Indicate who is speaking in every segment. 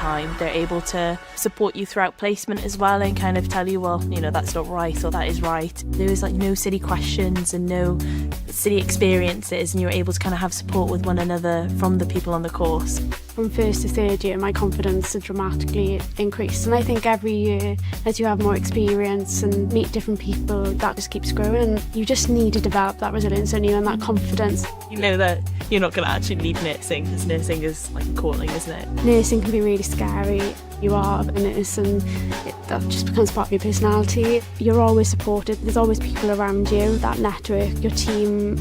Speaker 1: time. They're able to support you throughout placement as well and kind of tell you, well, that's not right or that is right. There was no silly questions and no silly experiences, and you're able to kind of have support with one another from the people on the course.
Speaker 2: From first to third year, my confidence had dramatically increased, and I think every year as you have more experience and meet different people, that just keeps growing, and you just need to develop that resilience in you and that confidence.
Speaker 1: You know that you're not going to actually need nursing, because nursing is like a calling, isn't it?
Speaker 2: Nursing can be really scary. You are a nurse and that just becomes part of your personality. You're always supported, there's always people around you, that network, your team,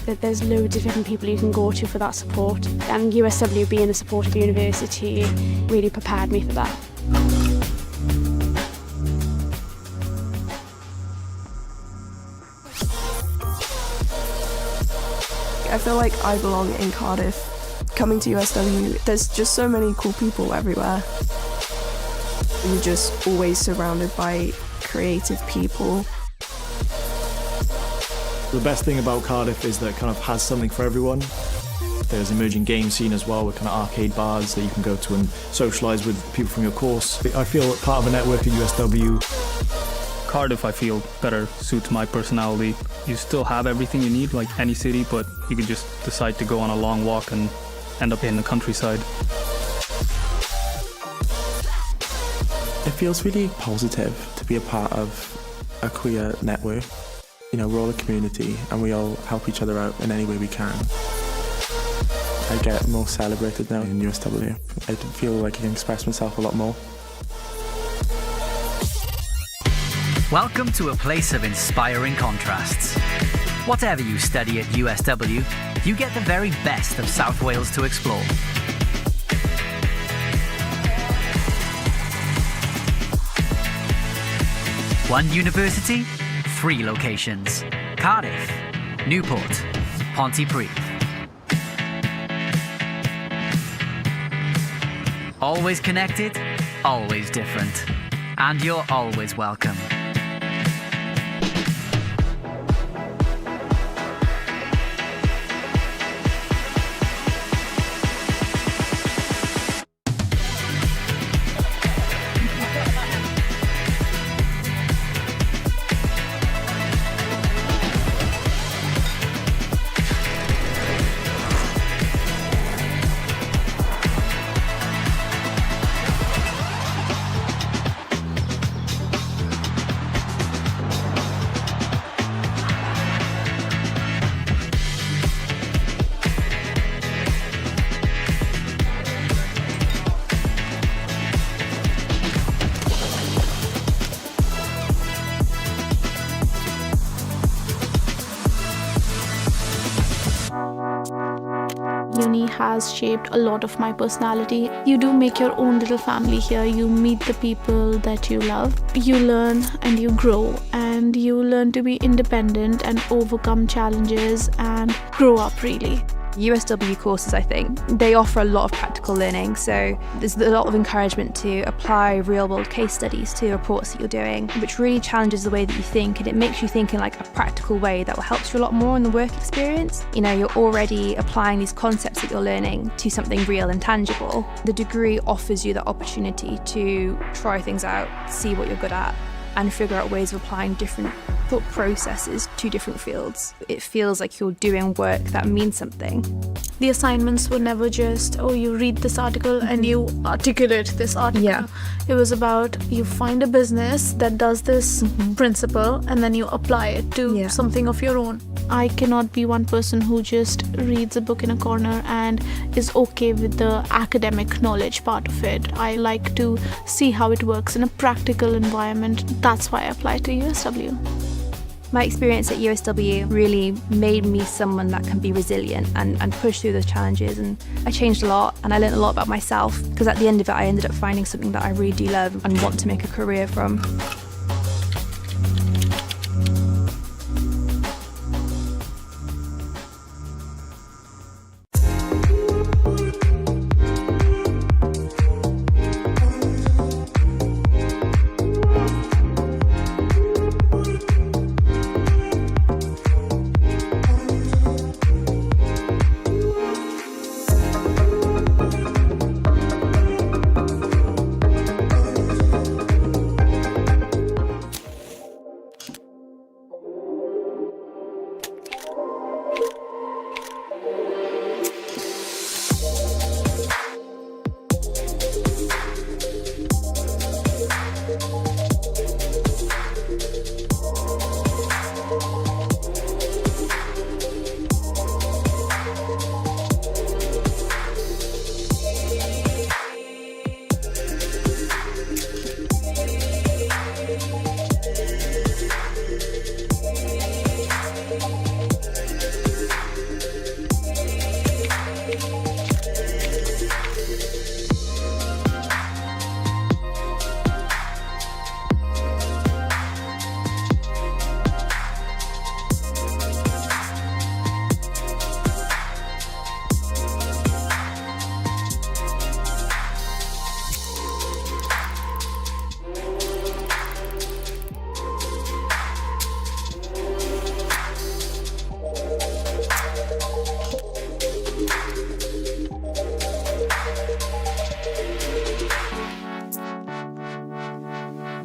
Speaker 2: there's loads of different people you can go to for that support. And USW being a supportive university really prepared me for that.
Speaker 3: I feel like I belong in Cardiff. Coming to USW, there's just so many cool people everywhere. You're just always surrounded by creative people.
Speaker 4: The best thing about Cardiff is that it kind of has something for everyone. There's an emerging game scene as well, with kind of arcade bars that you can go to and socialise with people from your course. I feel part of a network at USW.
Speaker 5: Cardiff, I feel, better suits my personality. You still have everything you need, like any city, but you can just decide to go on a long walk and end up in the countryside.
Speaker 6: It feels really positive to be a part of a queer network. We're all a community and we all help each other out in any way we can. I get more celebrated now in USW. I feel like I can express myself a lot more.
Speaker 7: Welcome to a place of inspiring contrasts. Whatever you study at USW, you get the very best of South Wales to explore. One university, 3 locations. Cardiff, Newport, Pontypridd. Always connected, always different. And you're always welcome.
Speaker 8: Uni has shaped a lot of my personality. You do make your own little family here. You meet the people that you love. You learn and you grow, and you learn to be independent and overcome challenges and grow up really.
Speaker 9: USW courses, I think, they offer a lot of practical learning, so there's a lot of encouragement to apply real-world case studies to reports that you're doing, which really challenges the way that you think, and it makes you think in like a practical way that will help you a lot more in the work experience. You're already applying these concepts that you're learning to something real and tangible. The degree offers you the opportunity to try things out, see what you're good at, and figure out ways of applying different thought processes to different fields. It feels like you're doing work that means something.
Speaker 8: The assignments were never just, you read this article and you articulate this article.
Speaker 9: Yeah.
Speaker 8: It was about, you find a business that does this principle and then you apply it to something of your own. I cannot be one person who just reads a book in a corner and is okay with the academic knowledge part of it. I like to see how it works in a practical environment. That's why I applied to USW.
Speaker 9: My experience at USW really made me someone that can be resilient and push through those challenges, and I changed a lot and I learned a lot about myself, because at the end of it I ended up finding something that I really do love and want to make a career from.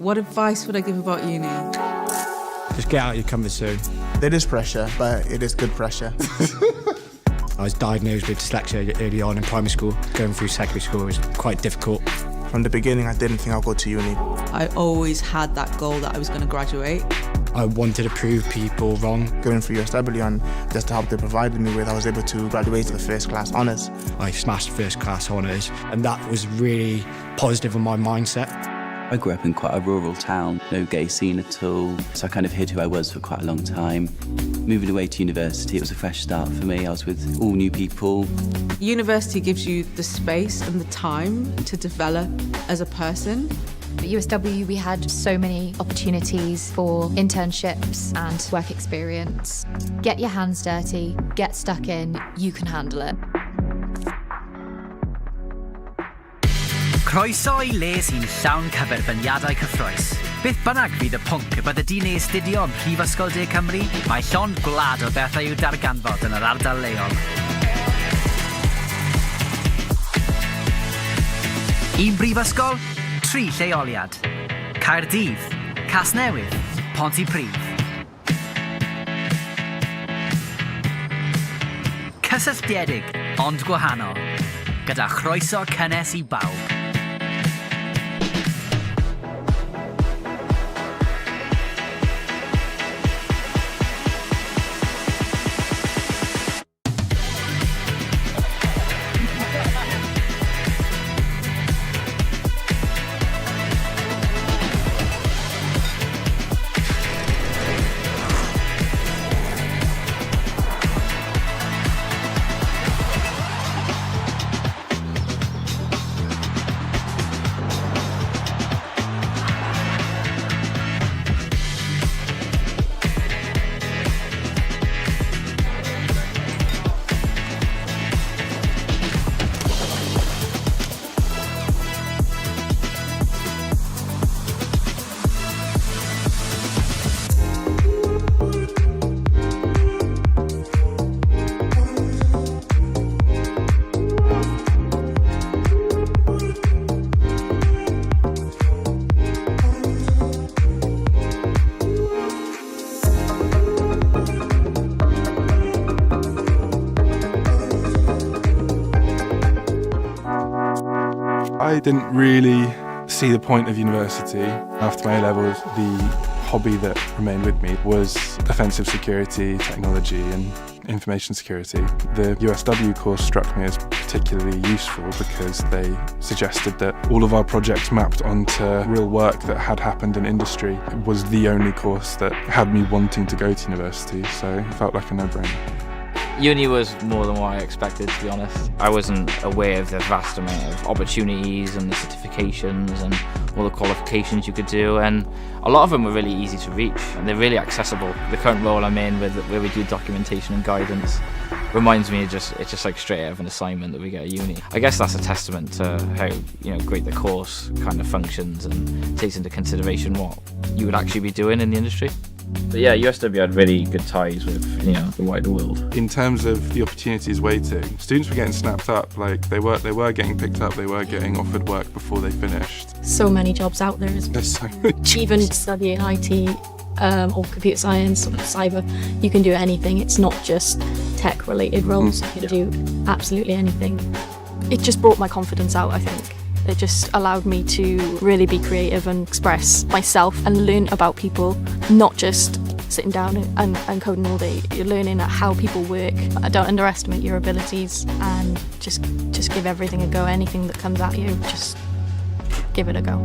Speaker 10: What advice would I give about uni?
Speaker 11: Just get out of your comfort zone.
Speaker 12: There is pressure, but it is good pressure.
Speaker 11: I was diagnosed with dyslexia early on in primary school. Going through secondary school was quite difficult.
Speaker 12: From the beginning, I didn't think I'd go to uni.
Speaker 10: I always had that goal that I was going to graduate.
Speaker 11: I wanted to prove people wrong.
Speaker 12: Going through USW and just the help they provided me with, I was able to graduate to the first class honours.
Speaker 11: I smashed first class honours, and that was really positive on my mindset.
Speaker 13: I grew up in quite a rural town, no gay scene at all, so I kind of hid who I was for quite a long time. Moving away to university, it was a fresh start for me. I was with all new people.
Speaker 10: University gives you the space and the time to develop as a person.
Speaker 14: At USW, we had so many opportunities for internships and work experience. Get your hands dirty, get stuck in, you can handle it.
Speaker 7: Croeso I le sy'n llawn cyferbyniadau cyffroes. Beth bynnag fydd y pwnc y bydde di'n ei astudio ym Mhrifysgol De Cymru, mae llond gwlad o bethau i'w darganfod yn yr ardal leol. Un brifysgol, 3 lleoliad. Caerdydd, Nghasnewydd, Pontypridd. Cysylltiedig, ond gwahanol, gyda chroeso cynnes I bawb.
Speaker 6: I didn't really see the point of university. After my A-levels, the hobby that remained with me was offensive security, technology and information security. The USW course struck me as particularly useful because they suggested that all of our projects mapped onto real work that had happened in industry. It was the only course that had me wanting to go to university, so it felt like a no-brainer.
Speaker 15: Uni was more than what I expected, to be honest. I wasn't aware of the vast amount of opportunities and the certifications and all the qualifications you could do, and a lot of them were really easy to reach and they're really accessible. The current role I'm in, where we do documentation and guidance, reminds me of it's just like straight out of an assignment that we get at uni. I guess that's a testament to how great the course kind of functions and takes into consideration what you would actually be doing in the industry. But yeah, USW had really good ties with the wider world.
Speaker 6: In terms of the opportunities waiting, students were getting snapped up. Like they were getting picked up. They were getting offered work before they finished.
Speaker 16: So many jobs out there.
Speaker 6: There's so many jobs.
Speaker 16: Even studying IT or computer science or cyber, you can do anything. It's not just tech-related roles. You can do absolutely anything.
Speaker 2: It just brought my confidence out, I think. It just allowed me to really be creative and express myself and learn about people, not just sitting down and coding all day. You're learning how people work. Don't underestimate your abilities and just give everything a go. Anything that comes at you, just give it a go.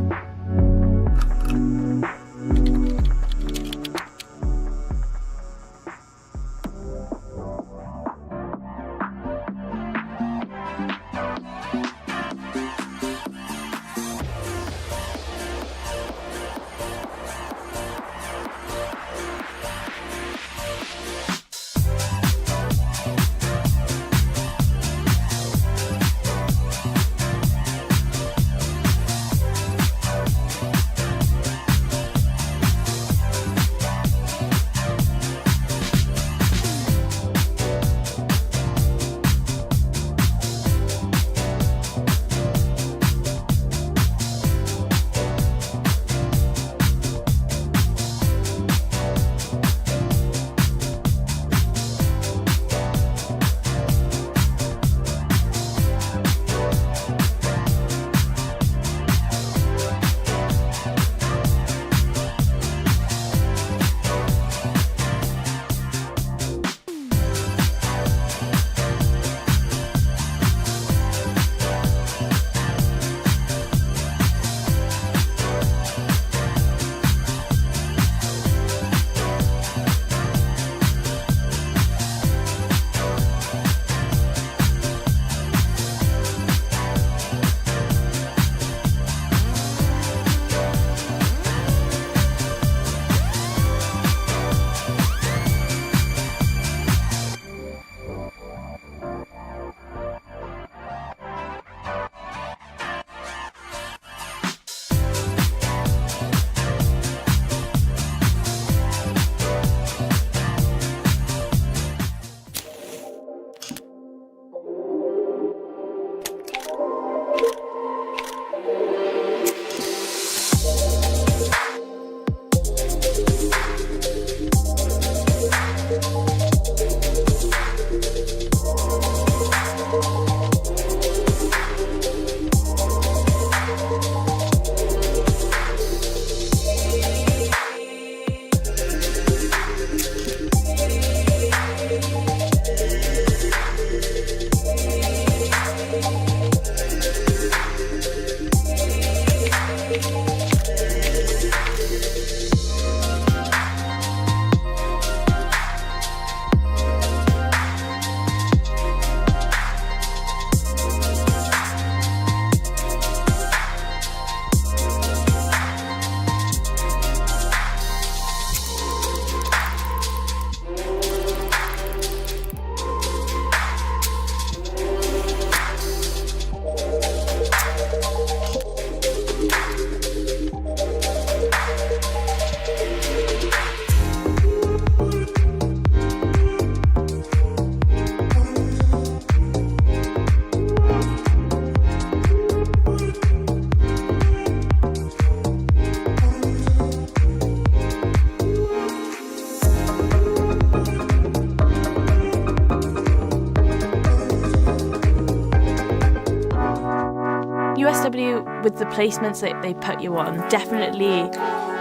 Speaker 1: The placements that they put you on definitely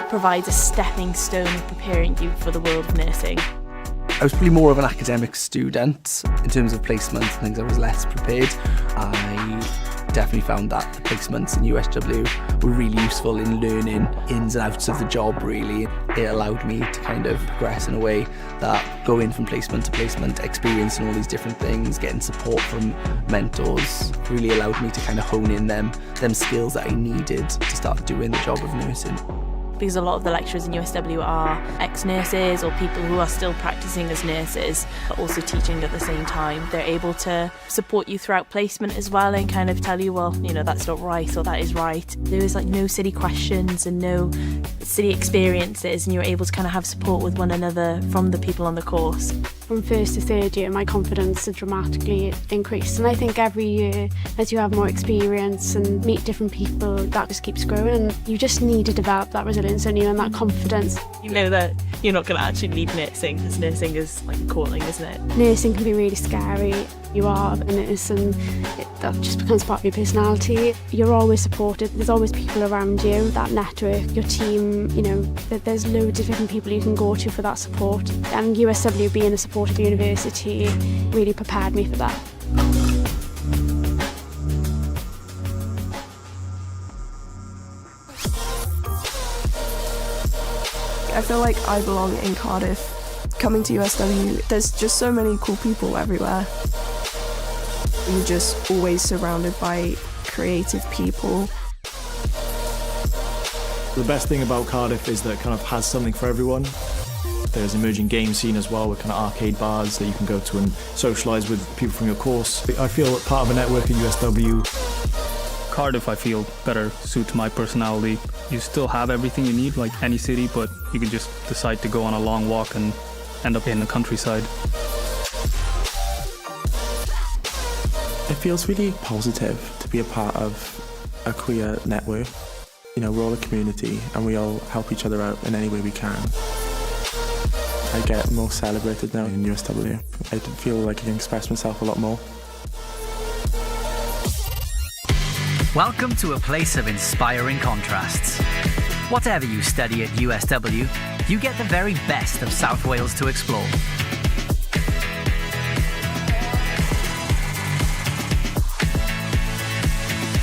Speaker 1: provides a stepping stone of preparing you for the world of nursing.
Speaker 17: I was probably more of an academic student in terms of placements and things. I was less prepared. I definitely found that the placements in USW were really useful in learning ins and outs of the job, really. It allowed me to kind of progress in a way that going from placement to placement, experiencing all these different things, getting support from mentors, really allowed me to kind of hone in them skills that I needed to start doing the job of nursing.
Speaker 1: Because a lot of the lecturers in USW are ex-nurses or people who are still practicing as nurses but also teaching at the same time. They're able to support you throughout placement as well and kind of tell you, well, you know, that's not right or that is right. There is like no silly questions and no silly experiences, and you're able to kind of have support with one another from the people on the course.
Speaker 2: From first to third year, my confidence had dramatically increased, and I think every year as you have more experience and meet different people, that just keeps growing, and you just need to develop that resilience in you and that confidence.
Speaker 1: You know that you're not going to actually need nursing, because nursing is like a calling, isn't it?
Speaker 2: Nursing can be really scary. You are a nurse and that just becomes part of your personality. You're always supported, there's always people around you, that network, your team, you know, there's loads of different people you can go to for that support. And USW being a supportive university really prepared me for that.
Speaker 3: I feel like I belong in Cardiff. Coming to USW, there's just so many cool people everywhere. You're just always surrounded by creative people.
Speaker 4: The best thing about Cardiff is that it kind of has something for everyone. There's an emerging game scene as well with kind of arcade bars that you can go to and socialise with people from your course. I feel part of a network at USW.
Speaker 5: Cardiff, I feel, better suits my personality. You still have everything you need, like any city, but you can just decide to go on a long walk and end up in the countryside.
Speaker 6: It feels really positive to be a part of a queer network. You know, we're all a community and we all help each other out in any way we can. I get more celebrated now in USW. I feel like I can express myself a lot more.
Speaker 7: Welcome to a place of inspiring contrasts. Whatever you study at USW, you get the very best of South Wales to explore.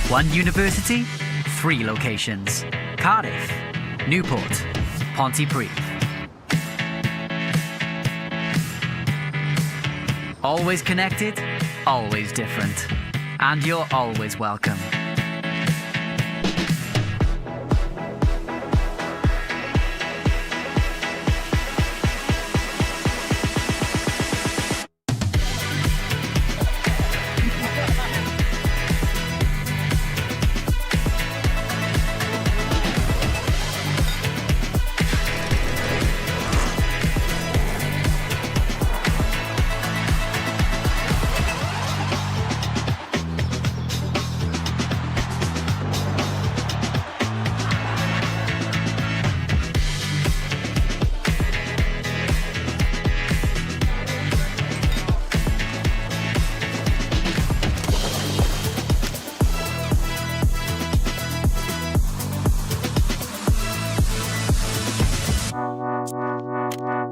Speaker 7: One university, 3 locations. Cardiff, Newport, Pontypridd. Always connected, always different. And you're always welcome.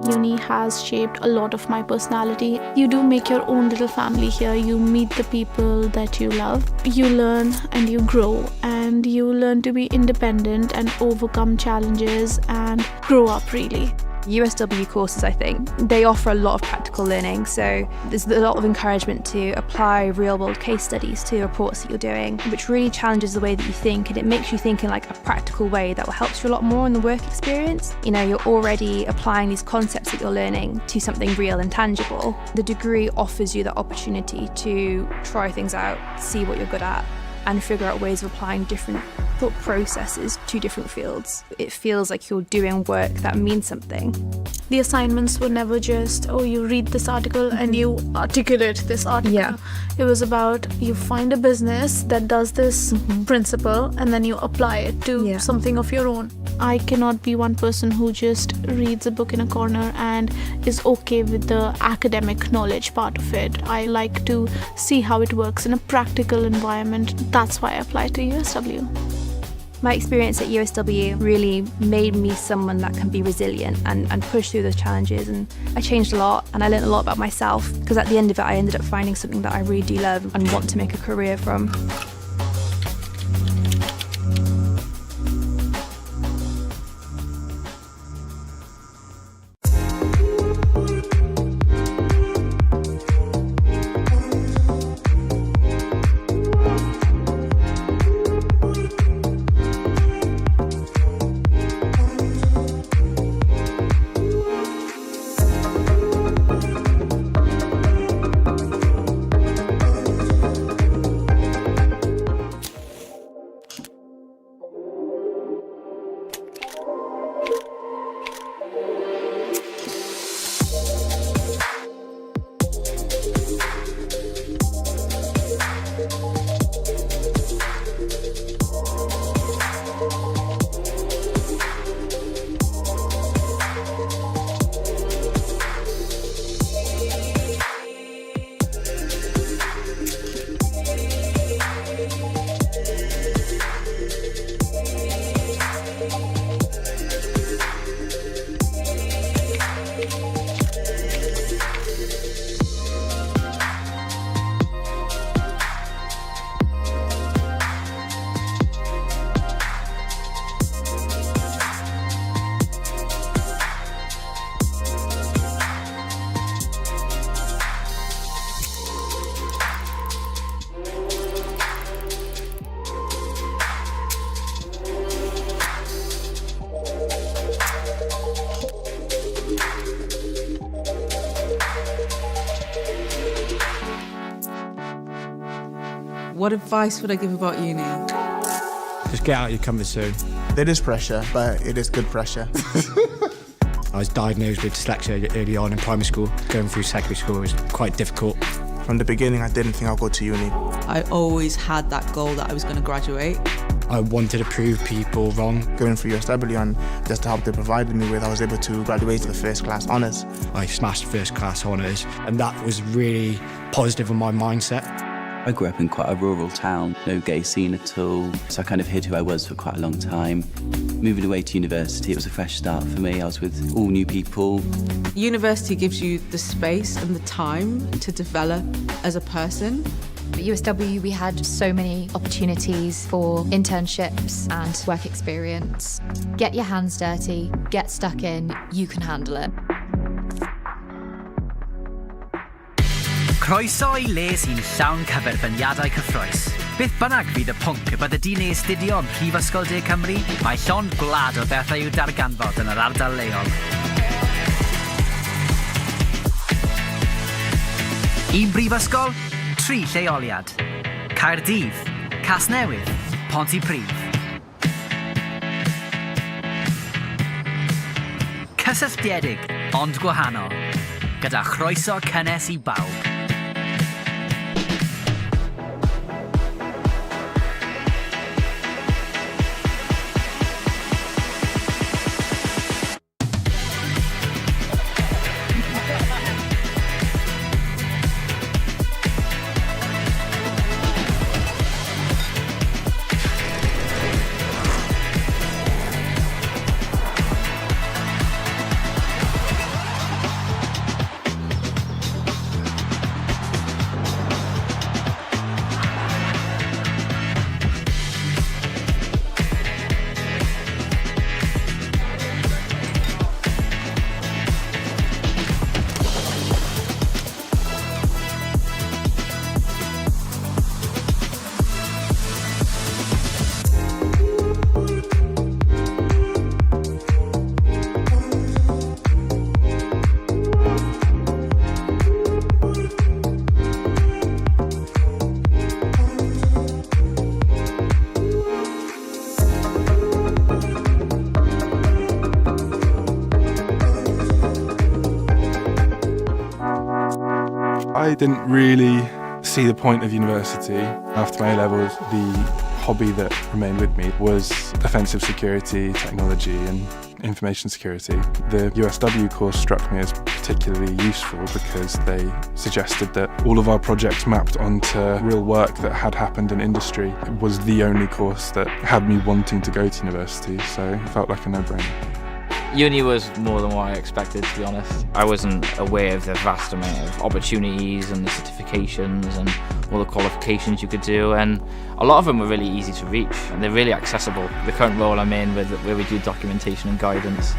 Speaker 8: Uni has shaped a lot of my personality. You do make your own little family here. You meet the people that you love. You learn and you grow, and you learn to be independent and overcome challenges and grow up, really.
Speaker 9: USW courses, I think, they offer a lot of practical learning, so there's a lot of encouragement to apply real-world case studies to reports that you're doing, which really challenges the way that you think, and it makes you think in like a practical way that will help you a lot more in the work experience. You know, you're already applying these concepts that you're learning to something real and tangible. The degree offers you the opportunity to try things out, see what you're good at, and figure out ways of applying different thought processes to different fields. It feels like you're doing work that means something.
Speaker 8: The assignments were never just, oh, you read this article and you articulate this article.
Speaker 9: Yeah.
Speaker 8: It was about, you find a business that does this principle and then you apply it to something of your own. I cannot be one person who just reads a book in a corner and is okay with the academic knowledge part of it. I like to see how it works in a practical environment. That's why I applied to USW.
Speaker 9: My experience at USW really made me someone that can be resilient and push through those challenges, and I changed a lot and I learned a lot about myself, because at the end of it I ended up finding something that I really do love and want to make a career from.
Speaker 10: What advice would I give about uni?
Speaker 11: Just get out of your comfort zone.
Speaker 12: There is pressure, but it is good pressure.
Speaker 11: I was diagnosed with dyslexia early on in primary school. Going through secondary school was quite difficult.
Speaker 12: From the beginning, I didn't think I'd go to uni.
Speaker 10: I always had that goal that I was going to graduate.
Speaker 11: I wanted to prove people wrong.
Speaker 12: Going through USW and just the help they provided me with, I was able to graduate to the first class honours.
Speaker 11: I smashed first class honours, and that was really positive on my mindset.
Speaker 13: I grew up in quite a rural town, no gay scene at all, so I kind of hid who I was for quite a long time. Moving away to university, it was a fresh start for me. I was with all new people.
Speaker 10: University gives you the space and the time to develop as a person.
Speaker 14: At USW, we had so many opportunities for internships and work experience. Get your hands dirty, get stuck in, you can handle it.
Speaker 7: Croeso I le sy'n llawn cyferbyniadau cyffrous. Beth bynnag fydd y pwnc y bydde di'n astudio ym Mhrifysgol De Cymru, mae llond gwlad o bethau i'w darganfod yn yr ardal leol. Un brifysgol, 3 lleoliad. Caerdydd, Nghasnewydd, Pontypridd. Cysylltiedig, ond gwahanol, gyda chroeso cynnes I bawb.
Speaker 18: I didn't really see the point of university. After my A-levels, the hobby that remained with me was offensive security, technology and information security. The USW course struck me as particularly useful because they suggested that all of our projects mapped onto real work that had happened in industry. It was the only course that had me wanting to go to university, so it felt like a no-brainer.
Speaker 15: Uni was more than what I expected, to be honest. I wasn't aware of the vast amount of opportunities and the certifications and all the qualifications you could do, and a lot of them were really easy to reach and they're really accessible. The current role I'm in, where we do documentation and guidance,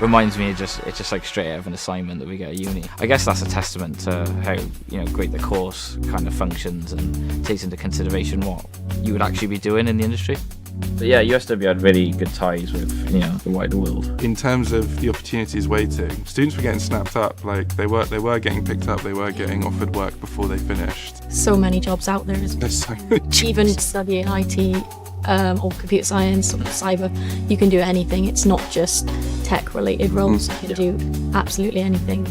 Speaker 15: reminds me of it's just like straight out of an assignment that we get at uni. I guess that's a testament to how great the course kind of functions and takes into consideration what you would actually be doing in the industry. But yeah, USW had really good ties with the wider world.
Speaker 18: In terms of the opportunities waiting, students were getting snapped up. Like they were getting picked up. They were getting offered work before they finished.
Speaker 16: So many jobs out there.
Speaker 18: There's so many jobs.
Speaker 16: Even studying IT or computer science or cyber, you can do anything. It's not just tech-related roles. You can do absolutely anything.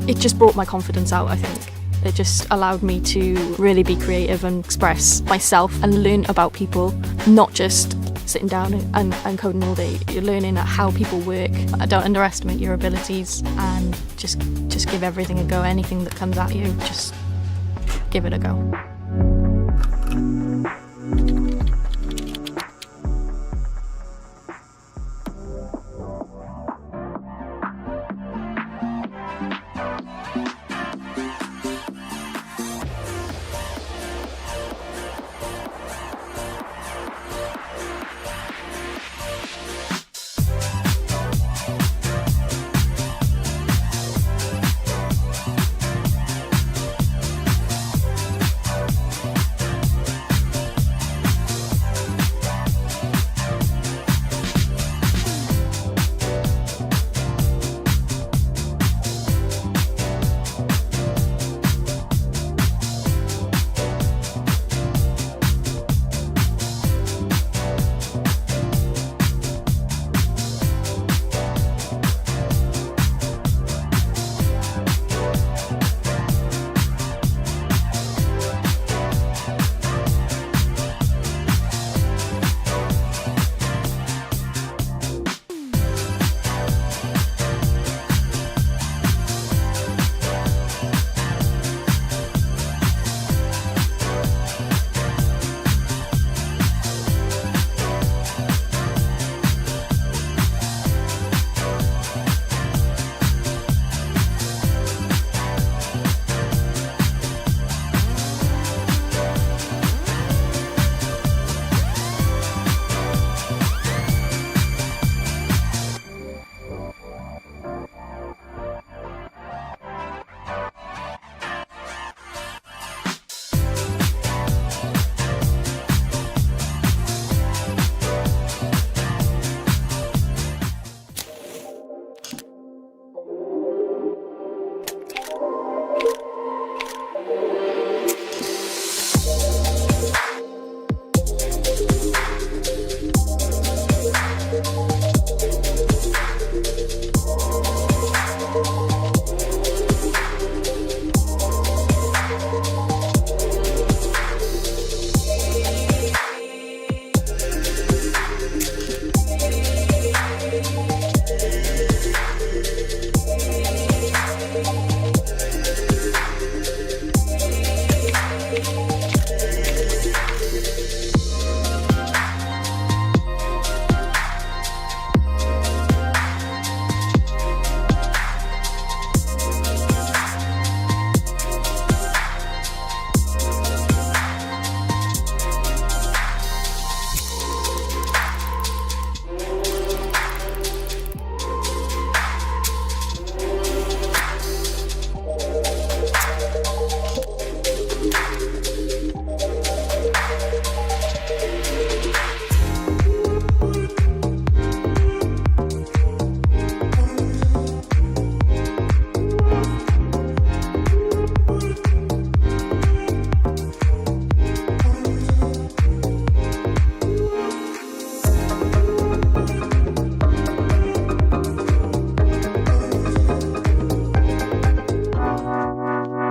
Speaker 19: It just brought my confidence out, I think. It just allowed me to really be creative and express myself and learn about people, not just sitting down and coding all day. You're learning how people work. Don't underestimate your abilities and just give everything a go. Anything that comes at you, just give it a go.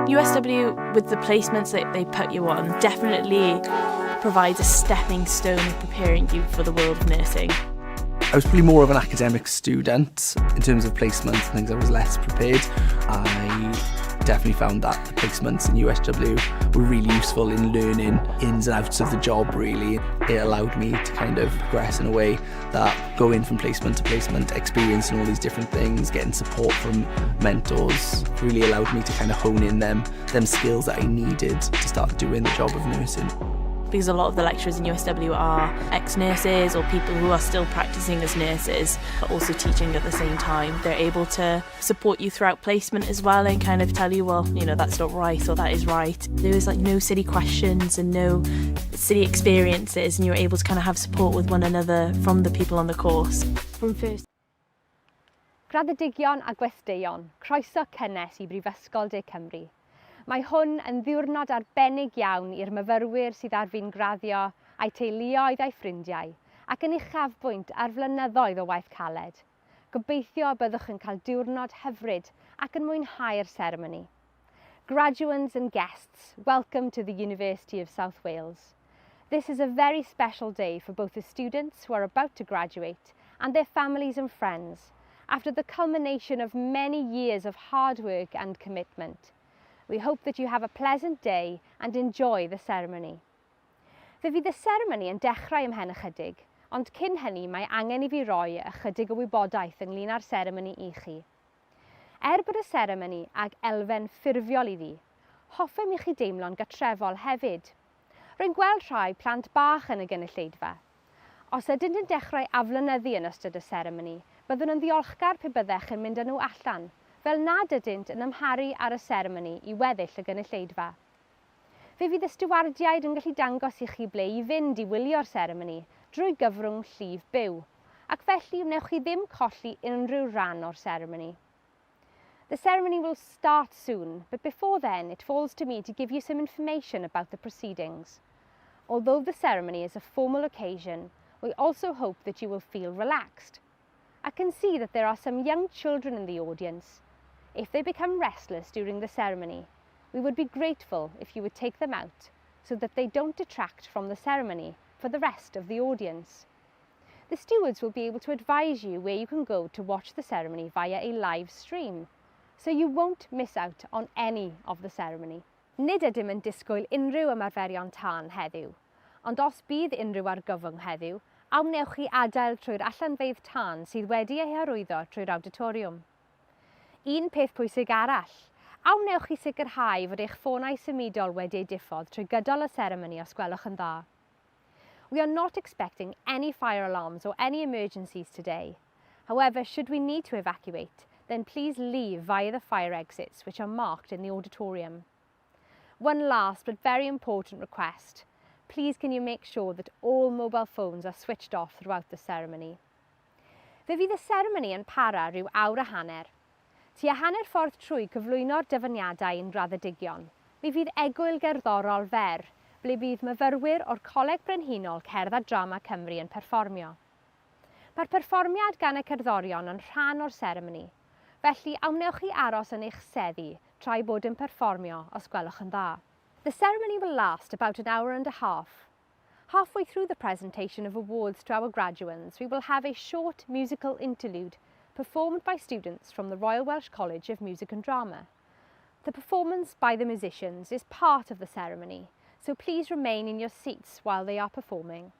Speaker 1: USW, with the placements that they put you on, definitely provides a stepping stone in preparing you for the world of nursing.
Speaker 17: I was probably more of an academic student in terms of placements and things. I was less prepared. I definitely found that the placements in USW were really useful in learning ins and outs of the job, really. It allowed me to kind of progress in a way that going from placement to placement, experiencing all these different things, getting support from mentors, really allowed me to kind of hone in them skills that I needed to start doing the job of nursing.
Speaker 1: Because a lot of the lecturers in USW are ex-nurses or people who are still practicing as nurses but also teaching at the same time. They're able to support you throughout placement as well and kind of tell you, well, you know, that's not right or that is right. There was like no silly questions and no silly experiences, and you're able to kind of have support with one another from the people on the course.
Speaker 2: From first.
Speaker 20: Graddedigion a gweithdeuon, croeso cynnes I Brifysgol De Cymru. Mae hwn yn ddiwrnod arbennig iawn i'r myfyrwyr sydd ar fi'n graddio, a'i teuluoedd a'i ffrindiau, ac yn uchafbwynt ar flynyddoedd o waith caled. Gobeithio byddwch yn cael diwrnod hyfryd ac yn mwynhau'r seremoni. Graduates and guests, welcome to the University of South Wales. This is a very special day for both the students who are about to graduate and their families and friends, after the culmination of many years of hard work and commitment. We hope that you have a pleasant day and enjoy the ceremony. Fe fydd y seremoni yn dechrau ymhen ychydig, ond cyn hynny mae angen I fi roi ychydig o wybodaeth ynglyn â'r seremoni I chi. Bod y seremoni ag elfen ffurfiol iddi, hoffem I chi deimlo'n gatrefol hefyd. Rwy'n gweld rhai plant bach yn y gynulleidfa. Os ydyn yn dechrau aflynyddu yn ystod y seremoni, byddwn yn ddiolchgar pe byddech yn mynd â nhw allan, fel nad ydynt yn ymharu ar y seremoni I weddill y gynulleidfa. Fe fydd y stiwardiaid yn gallu dangos I chi ble I fynd I wylio'r seremoni drwy gyfrwng llif byw, ac felly wnewch chi ddim colli unrhyw ran o'r seremoni. The ceremony will start soon, but before then it falls to me to give you some information about the proceedings. Although the ceremony is a formal occasion, we also hope that you will feel relaxed. I can see that there are some young children in the audience. If they become restless during the ceremony, we would be grateful if you would take them out so that they don't detract from the ceremony for the rest of the audience. The stewards will be able to advise you where you can go to watch the ceremony via a live stream, so you won't miss out on any of the ceremony. Nid ydym yn disgwyl unrhyw ymarferion tân heddiw, ond os bydd unrhyw argyfwng heddiw, awnewch chi adael trwy'r allanfeydd tân sydd wedi ei hyrwyddo trwy'r auditoriwm. Un peth pwysig arall, awnewch chi sicrhau fod eich ffonau symudol wedi ei diffodd trwy gydol y seremoni os gwelwch yn dda. We are not expecting any fire alarms or any emergencies today. However, should we need to evacuate, then please leave via the fire exits which are marked in the auditorium. One last but very important request. Please can you make sure that all mobile phones are switched off throughout the ceremony. Fe fydd y seremoni yn para rhyw awr a hanner. Tua hanner ffordd trwy cyflwyno'r dyfyniadau yn graddedigion, mi fydd egwyl gerddorol fer, ble bydd myfyrwyr o'r Coleg Brenhinol Cerdd a Drama Cymru yn perfformio. Mae'r perfformiad gan y cerddorion yn rhan o'r seremoni, felly awnewch chi aros yn eich seddi tra bod yn perfformio os gwelwch yn dda. The ceremony will last about an hour and a half. Halfway through the presentation of awards to our graduates, we will have a short musical interlude performed by students from the Royal Welsh College of Music and Drama. The performance by the musicians is part of the ceremony, so please remain in your seats while they are performing.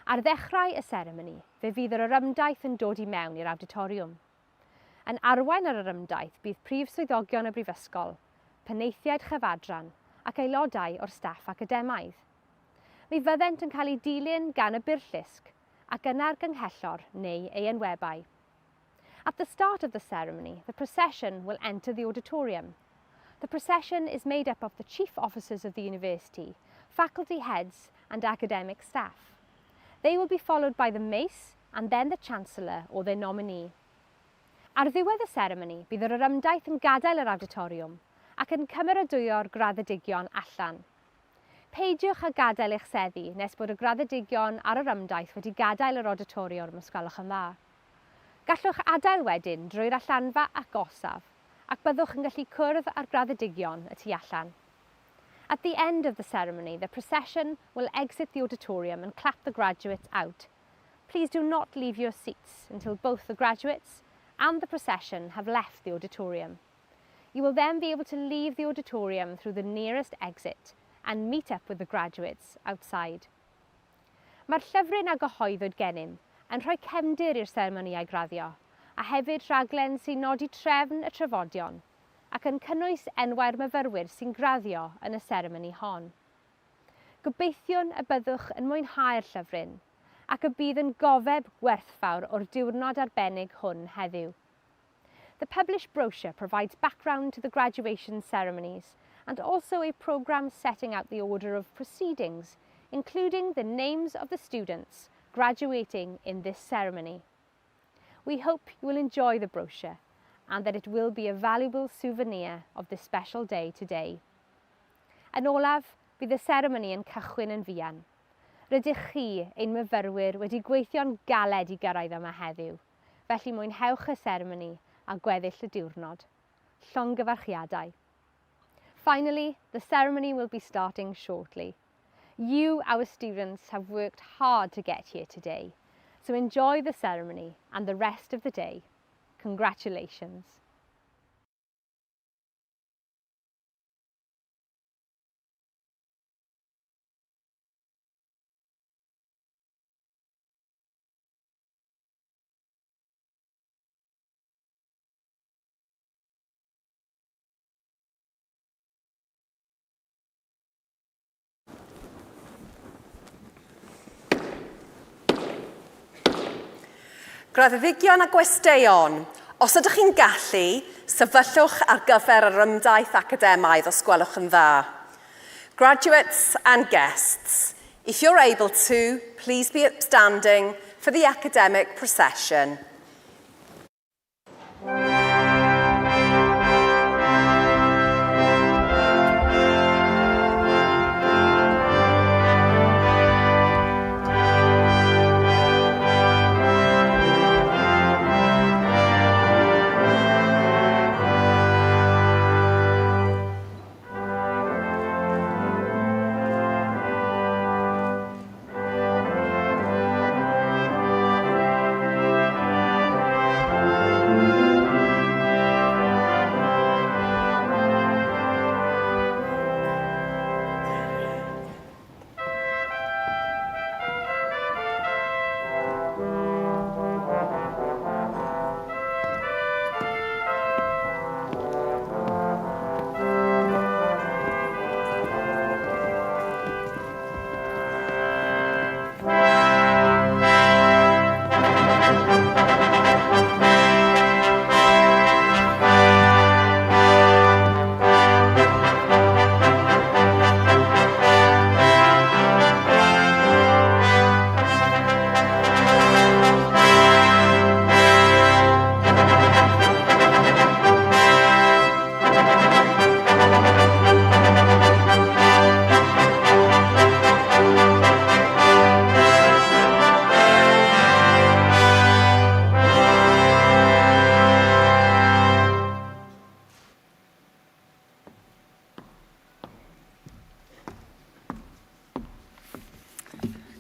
Speaker 20: Ar ddechrau y seremoni, fe fydd yr yrymdaith yn dod I mewn i'r auditoriwm. Yn arwain ar yr yrymdaith bydd prif swyddogion y brifysgol, penaethiaid chyfadran ac aelodau o'r staff academaidd. Mi fyddent yn cael ei dilyn gan y byrllysg ac yna'r gynghellor neu ei enwebau. At the start of the ceremony, the procession will enter the auditorium. The procession is made up of the chief officers of the university, faculty heads and academic staff. They will be followed by the mace and then the Chancellor or their nominee. Ar ddiwedd y seremoni, bydd yr yrymdaith yn gadael yr auditoriwm ac yn cymeradwyo'r graddedigion allan. Peidiwch â gadael eich seddi nes bod y graddedigion ar yr yrymdaith wedi gadael yr auditoriwm os gwelwch yn dda. Gallwch adael wedyn drwy'r allanfa ac orsaf, ac byddwch yn gallu cwrdd ar graddedigion y tu allan. At the end of the ceremony, the procession will exit the auditorium and clap the graduates out. please do not leave your seats until both the graduates and the procession have left the auditorium. You will then be able to leave the auditorium through the nearest exit and meet up with the graduates outside. Mae'r llyfryn a gyhoeddwyd gennym yn rhoi cefndir i'r seremonïau graddio, a hefyd rhaglen sy'n nodi trefn y trafodion ac yn cynnwys enwau'r myfyrwyr sy'n graddio yn y seremoni hon. Gobeithiwn y byddwch yn mwynhau'r llyfryn ac y bydd yn gofeb werthfawr o'r diwrnod arbennig hwn heddiw. The published brochure provides background to the graduation ceremonies and also a programme setting out the order of proceedings, including the names of the students graduating in this ceremony. We hope you will enjoy the brochure and that it will be a valuable souvenir of this special day today. Yn olaf, bydd y seremoni yn cychwyn yn fuan. Rydych chi ein myfyrwyr wedi gweithio'n galed i gyrraedd yma heddiw, felly mwynhewch y seremoni a gweddill y diwrnod. Llongyfarchiadau. Finally, the ceremony will be starting shortly. You, our students, have worked hard to get here today, so enjoy the ceremony and the rest of the day. Congratulations.
Speaker 21: Graddedigion a gwesteion, os ydych chi'n gallu, sefyllwch ar gyfer yr ymdaith academaidd os gwelwch yn dda. Graduates and guests, if you're able to, please be upstanding for the academic procession.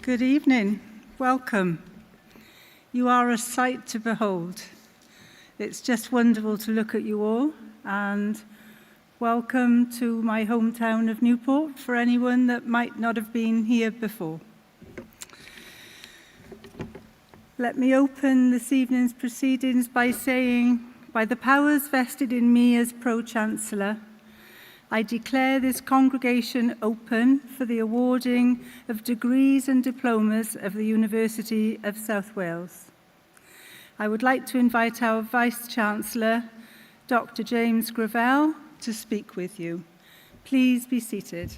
Speaker 22: Good evening. Welcome. You are a sight to behold. It's just wonderful to look at you all, and welcome to my hometown of Newport for anyone that might not have been here before. Let me open this evening's proceedings by saying, by the powers vested in me as Pro-Chancellor, I declare this congregation open for the awarding of degrees and diplomas of the University of South Wales. I would like to invite our Vice Chancellor, Dr. James Gravel, to speak with you. Please be seated.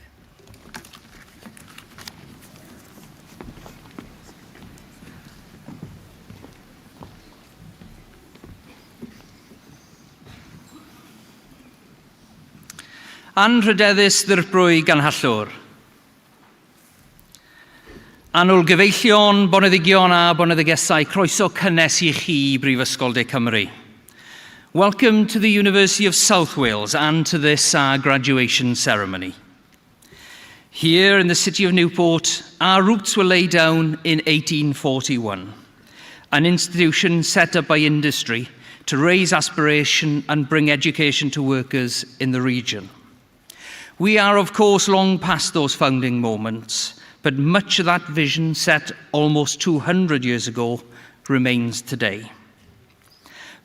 Speaker 23: Anrhydeddus ddirprwy ganhallwr. Anwl gyfeillion, boneddigion a boneddigesau, croeso cynnes I chi Brifysgol de Cymru. Welcome to the University of South Wales and to this graduation ceremony. Here in the city of Newport, our roots were laid down in 1841, an institution set up by industry to raise aspiration and bring education to workers in the region. We are, of course, long past those founding moments, but much of that vision set almost 200 years ago remains today.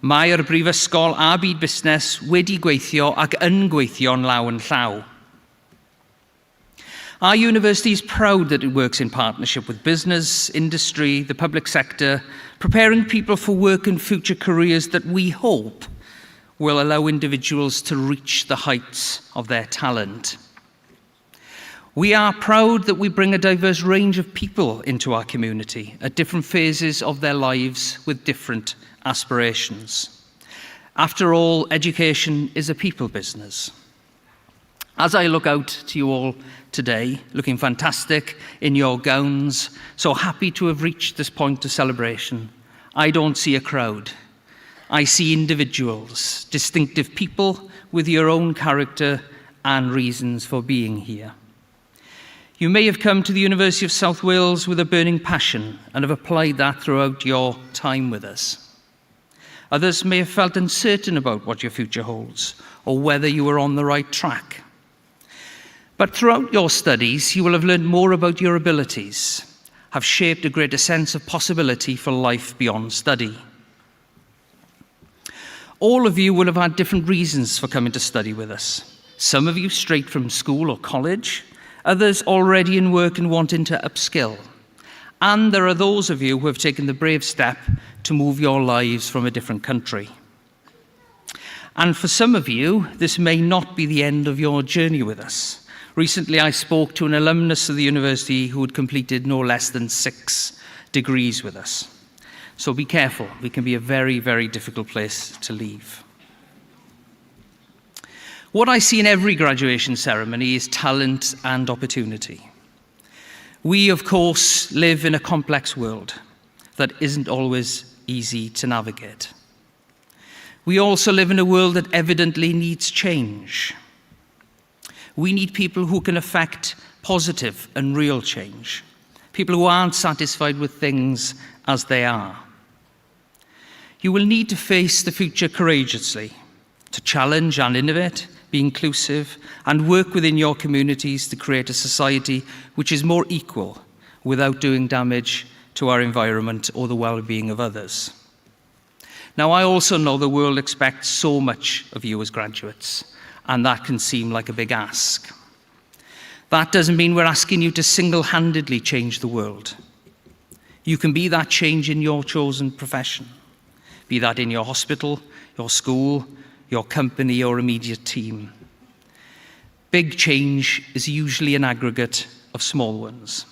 Speaker 23: Mae'r Brifysgol a Byd Busnes wedi gweithio ac yn gweithio'n law yn llaw. Our university is proud that it works in partnership with business, industry, the public sector, preparing people for work and future careers that we hope will allow individuals to reach the heights of their talent. We are proud that we bring a diverse range of people into our community at different phases of their lives with different aspirations. After all, education is a people business. As I look out to you all today, looking fantastic in your gowns, so happy to have reached this point of celebration, I don't see a crowd. I see individuals, distinctive people with your own character and reasons for being here. You may have come to the University of South Wales with a burning passion and have applied that throughout your time with us. Others may have felt uncertain about what your future holds or whether you are on the right track. But throughout your studies, you will have learned more about your abilities, have shaped a greater sense of possibility for life beyond study. All of you will have had different reasons for coming to study with us. Some of you straight from school or college, others already in work and wanting to upskill. And there are those of you who have taken the brave step to move your lives from a different country. And for some of you, this may not be the end of your journey with us. Recently, I spoke to an alumnus of the university who had completed no less than 6 degrees with us. So be careful. We can be a very, very difficult place to leave. What I see in every graduation ceremony is talent and opportunity. We, of course, live in a complex world that isn't always easy to navigate. We also live in a world that evidently needs change. We need people who can affect positive and real change, people who aren't satisfied with things as they are. You will need to face the future courageously, to challenge and innovate, be inclusive, and work within your communities to create a society which is more equal without doing damage to our environment or the well-being of others. Now, I also know the world expects so much of you as graduates, and that can seem like a big ask. That doesn't mean we're asking you to single-handedly change the world. You can be that change in your chosen profession, be that in your hospital, your school, your company, or immediate team. Big change is usually an aggregate of small ones.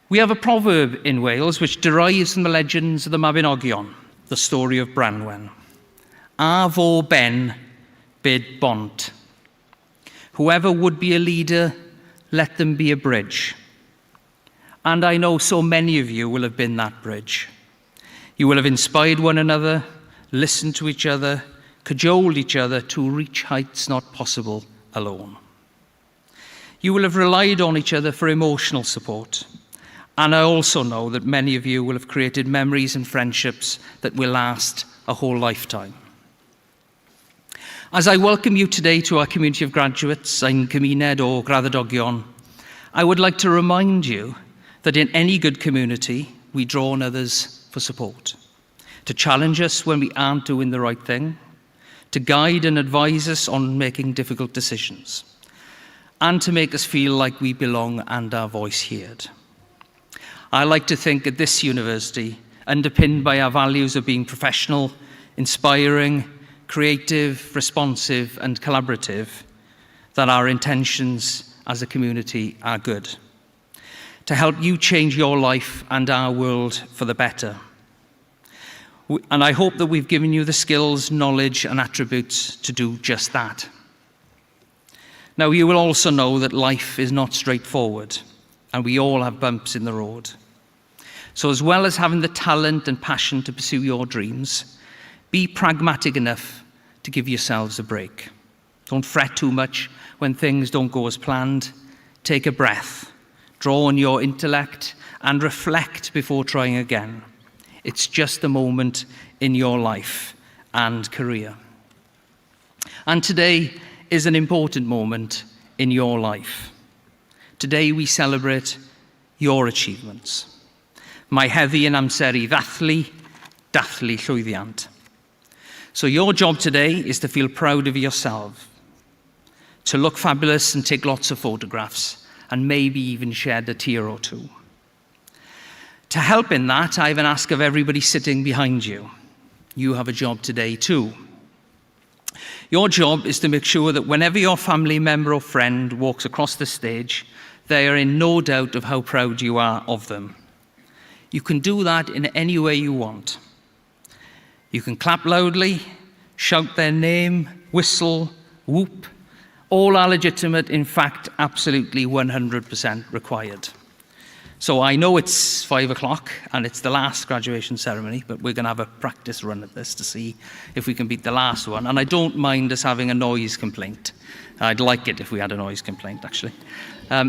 Speaker 23: We have a proverb in Wales which derives from the legends of the Mabinogion, the story of Branwen. A fo ben, bid bont. Whoever would be a leader, let them be a bridge. And I know so many of you will have been that bridge. You will have inspired one another, listened to each other, cajoled each other to reach heights not possible alone. You will have relied on each other for emotional support. And I also know that many of you will have created memories and friendships that will last a whole lifetime. As I welcome you today to our community of graduates, ein cymuned o graddedigion, I would like to remind you that in any good community, we draw on others for support, to challenge us when we aren't doing the right thing, to guide and advise us on making difficult decisions, and to make us feel like we belong and our voice heard. I like to think at this university, underpinned by our values of being professional, inspiring, creative, responsive, and collaborative, that our intentions as a community are good, to help you change your life and our world for the better. And I hope that we've given you the skills, knowledge, and attributes to do just that. Now, you will also know that life is not straightforward, and we all have bumps in the road. So as well as having the talent and passion to pursue your dreams, be pragmatic enough to give yourselves a break. Don't fret too much when things don't go as planned. Take a breath, draw on your intellect, and reflect before trying again. It's just a moment in your life and career. And today is an important moment in your life. Today we celebrate your achievements. Mae heddi yn amser I ddathlu llwyddiant. So your job today is to feel proud of yourself, to look fabulous and take lots of photographs, and maybe even shed a tear or two. To help in that, I have an ask of everybody sitting behind you. You have a job today too. Your job is to make sure that whenever your family member or friend walks across the stage, they are in no doubt of how proud you are of them. You can do that in any way you want. You can clap loudly, shout their name, whistle, whoop. All are legitimate, in fact, absolutely 100% required. So I know it's 5 o'clock and it's the last graduation ceremony, but we're going to have a practice run at this to see if we can beat the last one. And I don't mind us having a noise complaint. I'd like it if we had a noise complaint, actually.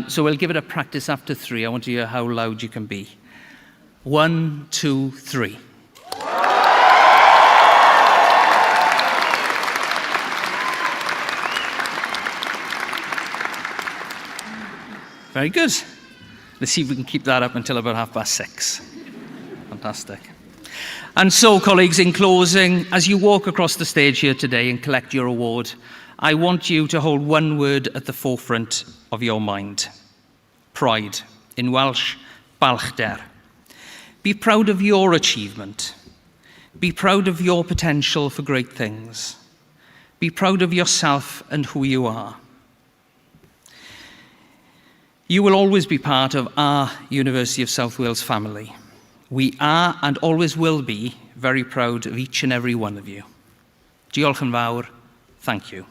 Speaker 23: So we'll give it a practice after 3. I want to hear how loud you can be. 1, 2, 3. Very good. Let's see if we can keep that up until about 6:30. Fantastic. And so, colleagues, in closing, as you walk across the stage here today and collect your award, I want you to hold one word at the forefront of your mind. Pride. In Welsh, balchder. Be proud of your achievement. Be proud of your potential for great things. Be proud of yourself and who you are. You will always be part of our University of South Wales family. We are and always will be very proud of each and every one of you. Diolch yn fawr. Thank you.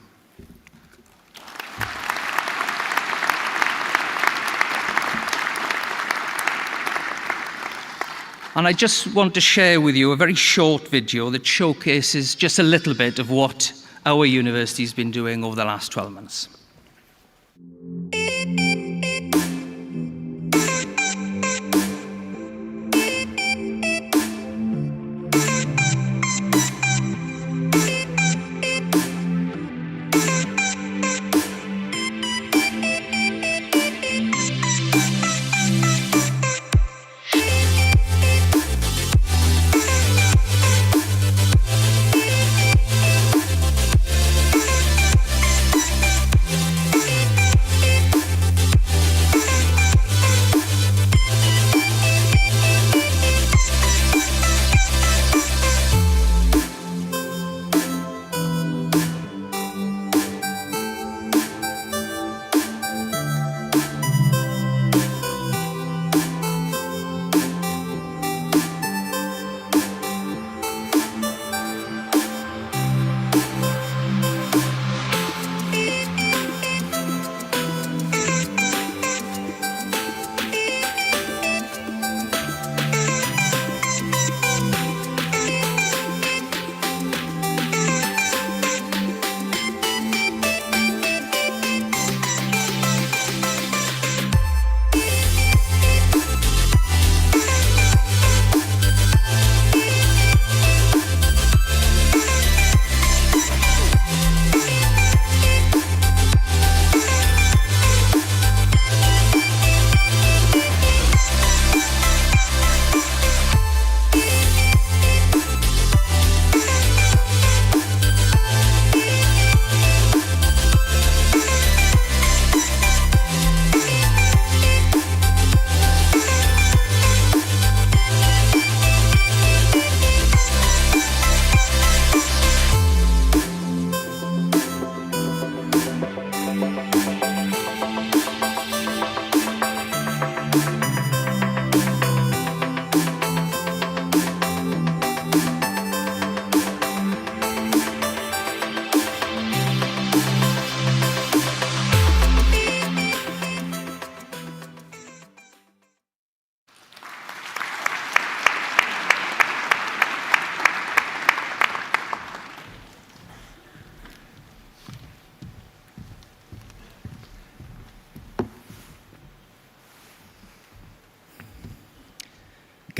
Speaker 23: And I just want to share with you a very short video that showcases just a little bit of what our university has been doing over the last 12 months.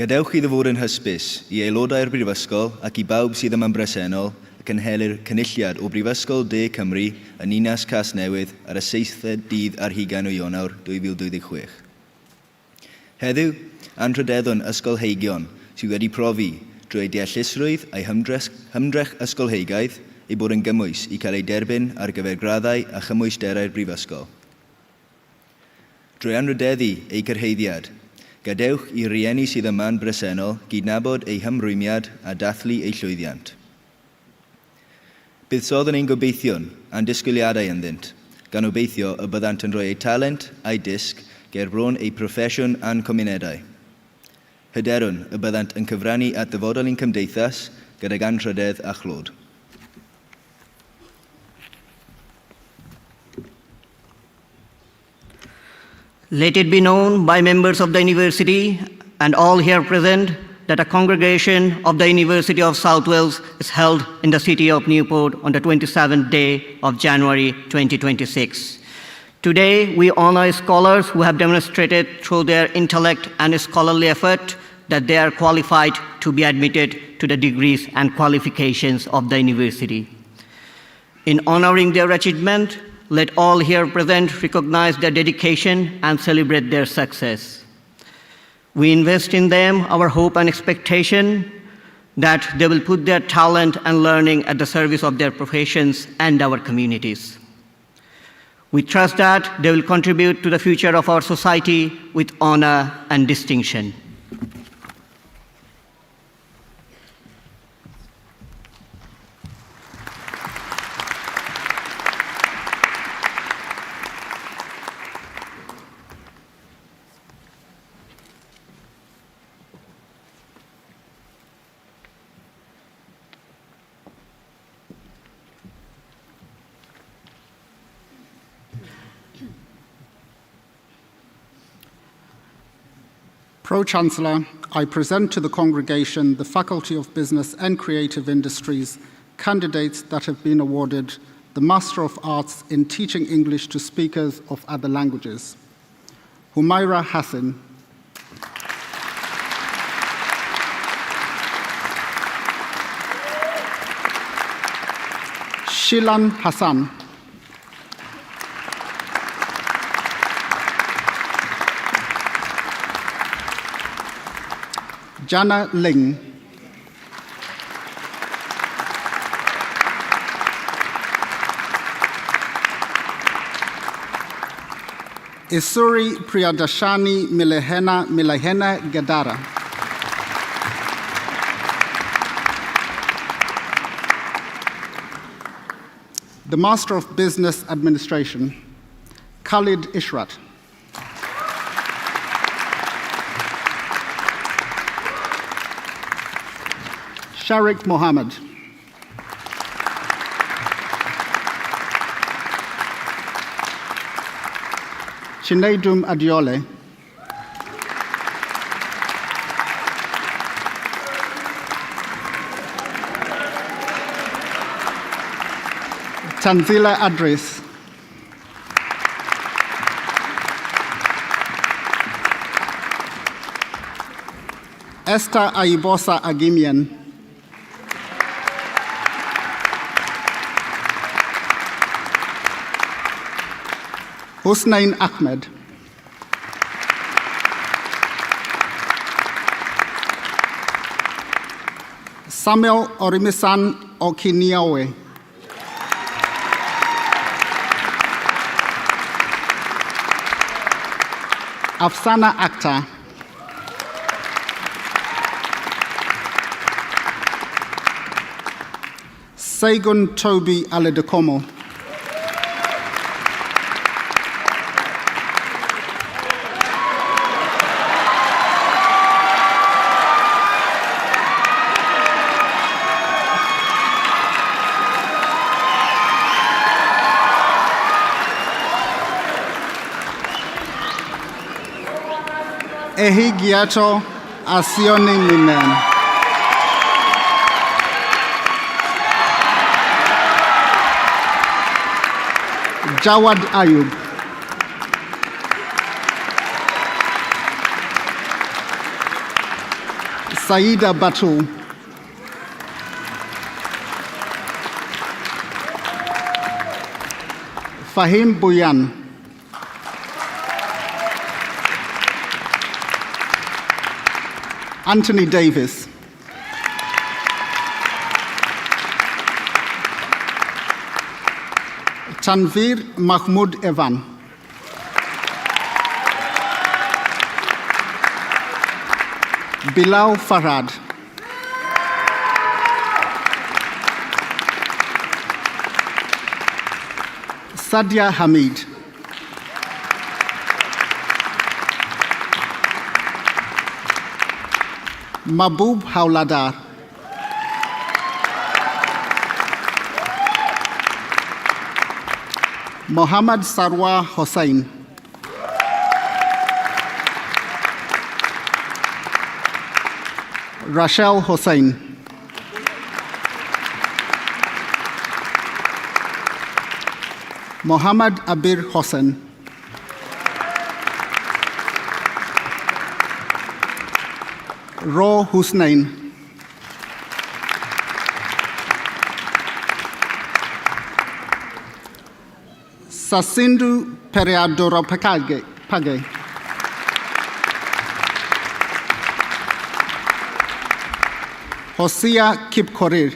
Speaker 3: Gadewch iddo fod yn hysbys I aelodau'r Brifysgol ac I bawb sydd yma'n bresennol ac yn helu'r cynulliad o Brifysgol De Cymru yn Ninas Nghasnewydd ar y 7th dydd ar 20 o Ionawr 2026. Heddiw, anrhydeddwn ysgolheigion sydd wedi profi drwy deallusrwydd a'i hymdrech ysgolheigaidd ei bod yn gymwys I cael ei derbyn ar gyfer graddau a chymwysterau'r Brifysgol. Drwy anrhydeddu ei cyrheiddiad, gadewch I rieni sydd yma'n bresennol gydnabod ei hymrwymiad a dathlu ei llwyddiant. Buddsodden ein gobeithion a'n disgwyliadau ynddynt, gan obeithio y byddant yn rhoi eu talent a'i disg ger bron eu proffesiwn a'n comunedau. Hyderwn y byddant yn cyfrannu at dyfodol ein cymdeithas gydag anrhydedd a chlod.
Speaker 4: Let it be known by members of the University and all here present that a congregation of the University of South Wales is held in the city of Newport on the 27th day of January 2026. Today, we honor scholars who have demonstrated through their intellect and scholarly effort that they are qualified to be admitted to the degrees and qualifications of the university. In honoring their achievement, let all here present recognize their dedication and celebrate their success. We invest in them our hope and expectation that they will put their talent and learning at the service of their professions and our communities. We trust that they will contribute to the future of our society with honor and distinction.
Speaker 5: Pro-Chancellor, I present to the congregation the Faculty of Business and Creative Industries candidates that have been awarded the Master of Arts in Teaching English to Speakers of Other Languages. Humaira Hassan, Shilan Hassan, Jana Ling, Isuri Priyadashani Milahena Gadara, the Master of Business Administration, Khalid Ishrat, Sharik Mohammed, Chineidum Adiole, Tanzila Adris, Esther Ayibosa Agimian, Husnain Ahmed, Samuel Orimisan Okiniawe, Afsana Akhtar, Segun Toby Aledekomo, Ehigiato Asioni Minen, Jawad Ayub, Saida Batul, Fahim Buyan, Anthony Davis, Tanvir Mahmood Evan, Bilal Farad, Sadia Hamid, Mahbub Hauladar, Mohammad Sarwar Hossain, Rachel Hossain, Mohammad Abir Hossain, Ro Husnain, Sasindu Periadoro Page, Hosea Kipkorir,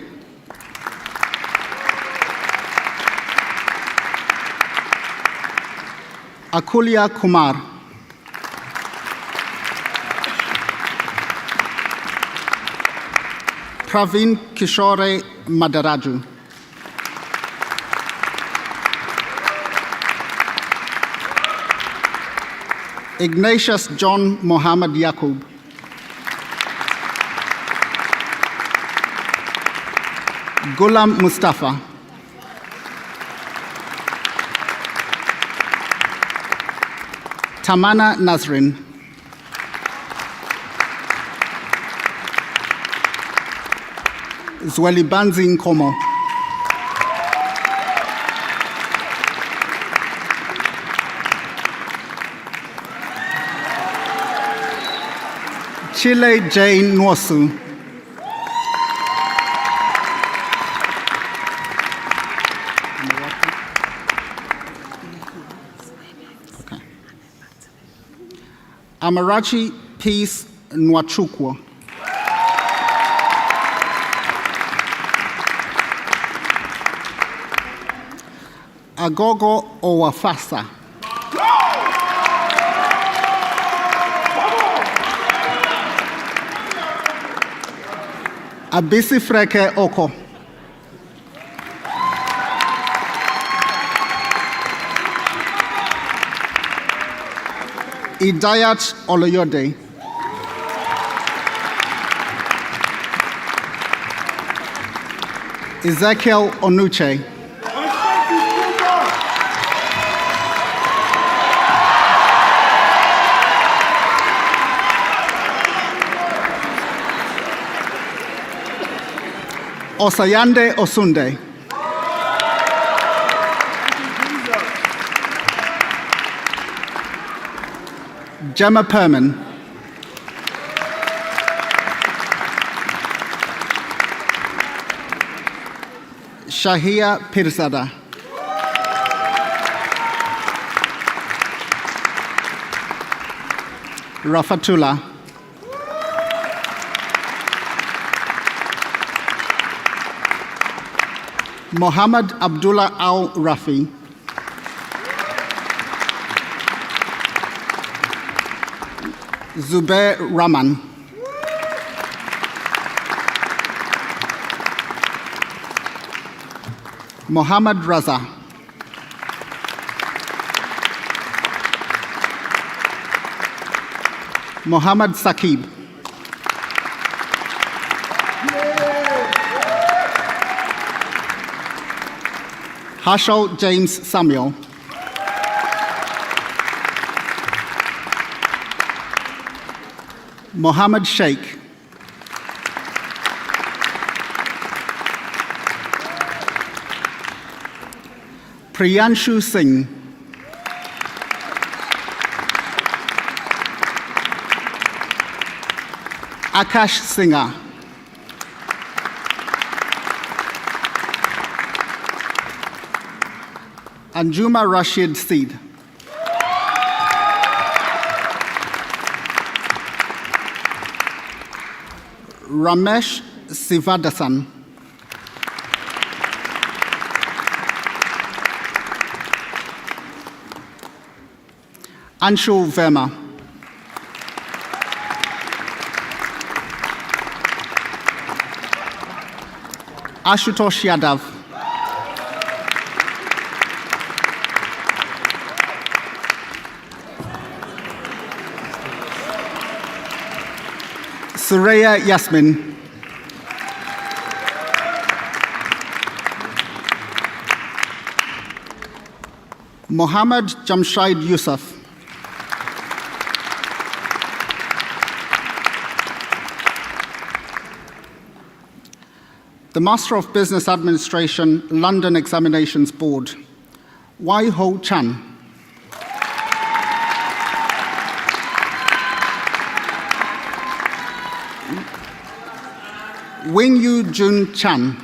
Speaker 5: Akulia Kumar, Praveen Kishore Madaraju, Ignatius John Mohammed Yaqub, Ghulam Mustafa, Tamana Nazrin, Zwelibanzi Nkomo, Chile Jane Nwosu, Amarachi Peace Nwachukwu, Agogo Owafasa, Abisi Freke Oko, Idayat Oloyode, Ezekiel Onuche, Osayande Osunde, Gemma Perman, Shahia Pirzada, Rafatullah, Mohammed Abdullah Al Rafi, Zubair Rahman, Mohammad Raza, Mohammad Saqib, Hashel James Samuel, Mohammed Sheikh, Priyanshu Singh, Akash Singha. Anjuma Rashid Seed. Ramesh Sivadasan. Anshu Verma. Ashutosh Yadav. Suraya Yasmin. Mohammad Jamshid Yusuf. The Master of Business Administration, London Examinations Board, Wai Ho Chan. Wing Yu Jun Chan.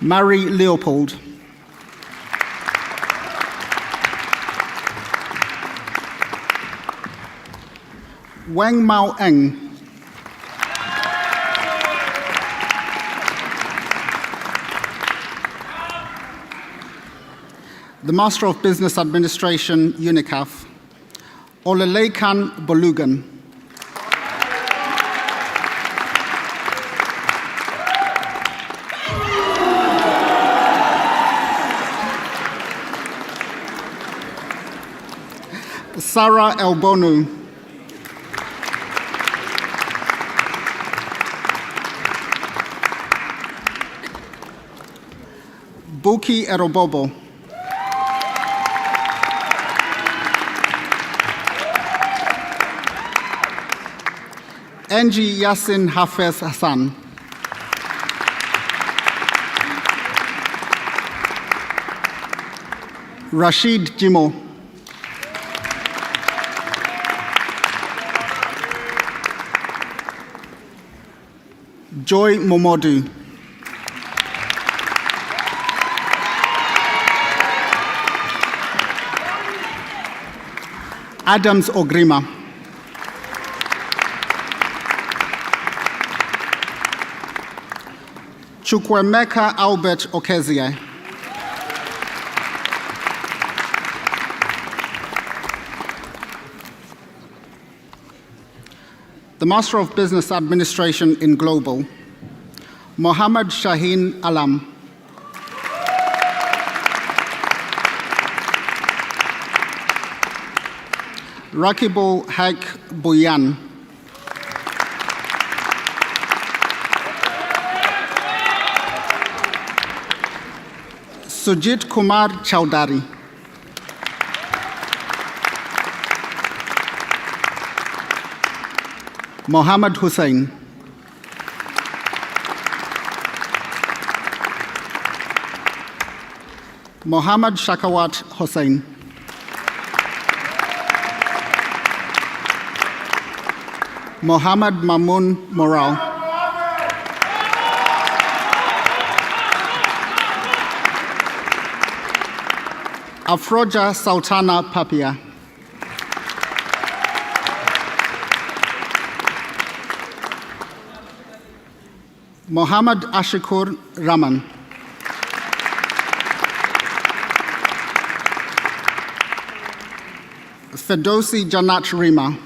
Speaker 5: Mary Leopold. Wang Mao Eng. The Master of Business Administration, UNICAF, Olalekan Bolugan. Sarah Elbonu. Buki Erobobo. Angie Yassin Hafez Hassan. Rashid Jimo. Joy Momodu. Adams Ogrima. Chukwemeka Albert Okezie. The Master of Business Administration in Global, Mohammad Shaheen Alam. Rakibul Haq Buyan. Sujit Kumar Chowdhury. Mohammad Hussain. Mohammad Shakawat Hussain. Mohammad Mamun Moral. Afroja Sultana Papia. Mohammad Ashikur Raman. Fedosi Janat Rima.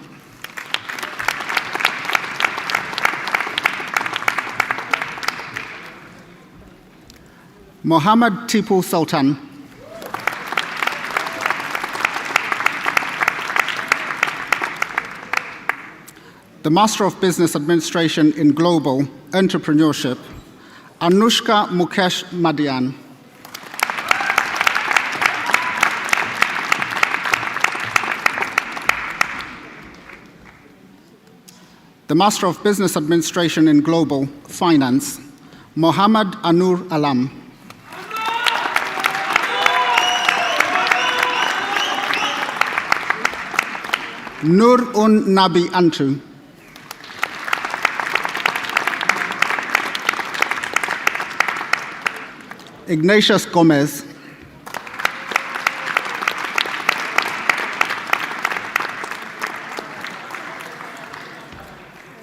Speaker 5: Mohammad Tipu Sultan. The Master of Business Administration in Global Entrepreneurship, Anushka Mukesh Madian. The Master of Business Administration in Global Finance, Mohammad Anur Alam. Nur Un Nabi Antu. Ignatius Gomez.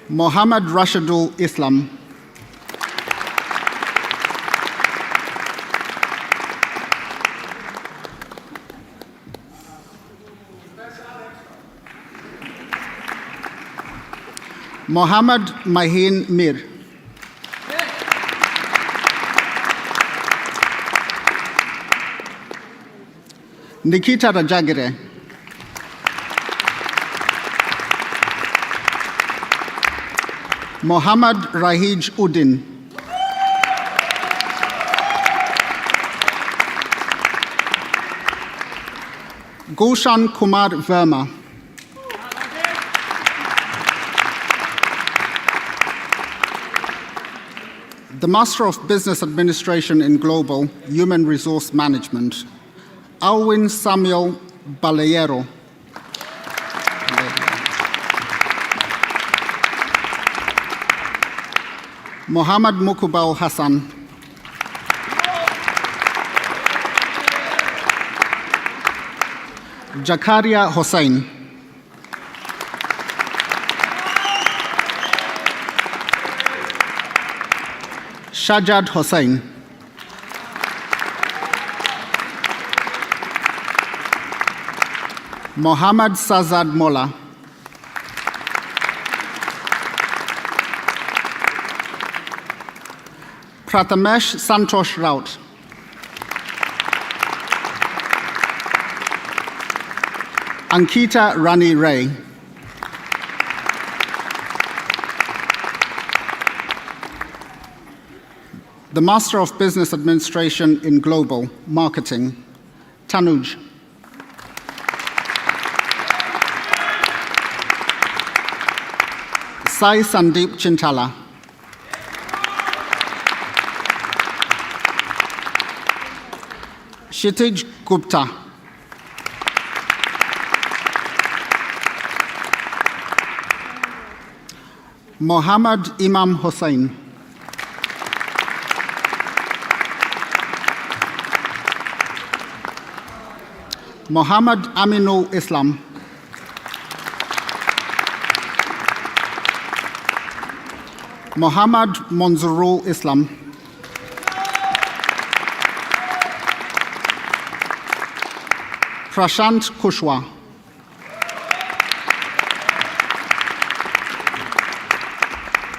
Speaker 5: Mohammed Rashidul Islam. Mohammed Mahin Mir. Nikita Rajagire. Mohammed Rahij Uddin. Gulshan Kumar Verma. The Master of Business Administration in Global Human Resource Management, Alwin Samuel Baleyero. Mohammed Mukubal Hassan. Jakaria Hossain. Shajad Hossain. Mohammad Sazad Mola. Prathamesh Santosh Raut. Ankita Rani Ray. The Master of Business Administration in Global Marketing, Tanuj. Sai Sandeep Chintala. Kshitij Gupta. Mohammad Imam Hossain. Mohammad Aminul Islam. Mohammad Monzurul Islam. Prashant Kushwa.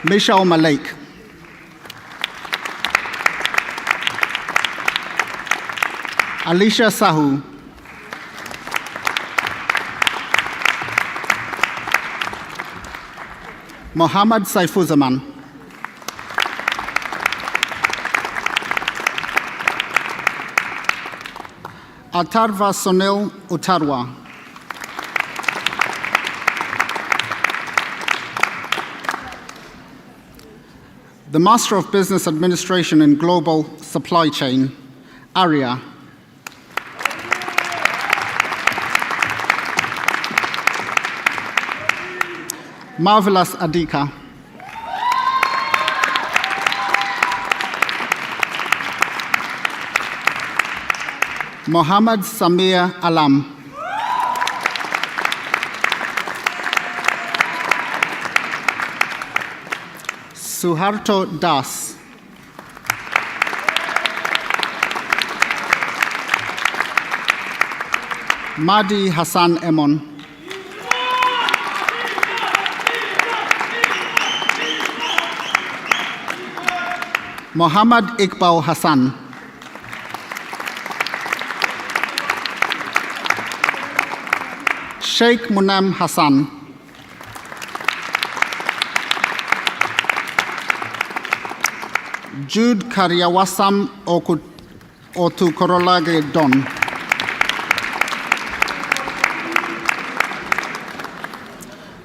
Speaker 5: Mishal Malik. Alicia Sahu. Mohammad Saifuzaman. Atarva Sonil Utarwa. The Master of Business Administration in Global Supply Chain, Arya. Marvelous Adika. Mohammad Samir Alam. Suharto Das. Mahdi Hassan Emon. Mohammad Iqbal Hassan. Sheikh Munam Hassan. Jude Karyawasam Otukorolage Don.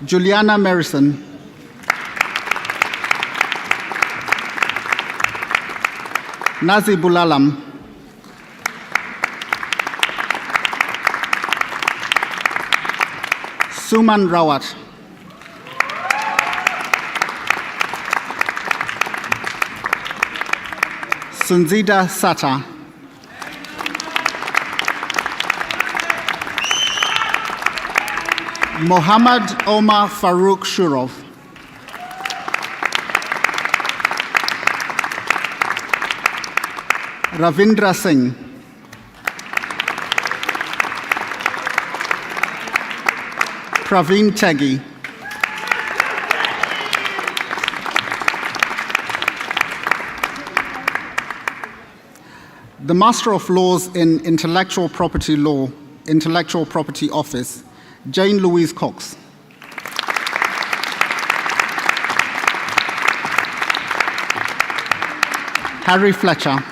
Speaker 5: Juliana Merison. Nazi Bulalam. Suman Rawat. Sunzida Sata. Mohammad Omar Farouk Shurov. Ravindra Singh. Praveen Tegi. The Master of Laws in Intellectual Property Law, Intellectual Property Office, Jane Louise Cox. Harry Fletcher.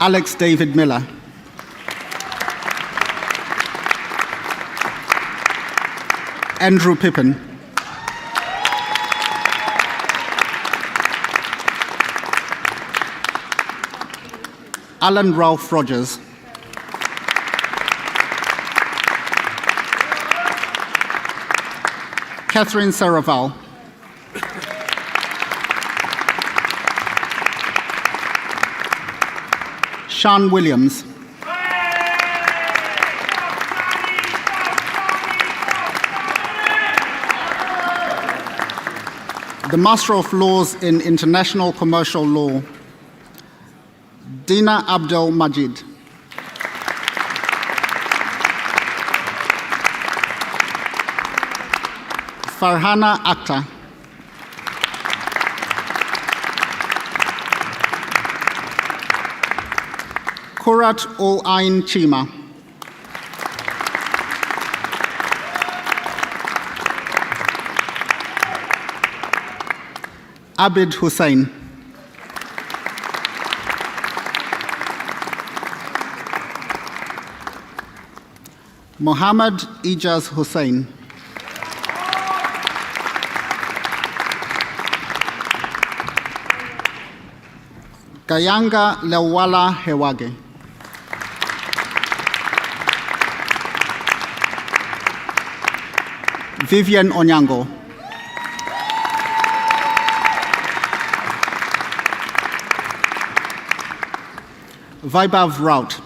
Speaker 5: Alex David Miller. Andrew Pippin. Alan Ralph Rogers. Catherine Saraval. Sean Williams. The Master of Laws in International Commercial Law, Dina Abdel Majid. Farhana Akhtar. Kurat Ol Ain Chima. Abid Hussain. Mohammad Ijaz Hussain. Gayanga Lewala Hewage. Vivian Onyango. Vaibhav Raut.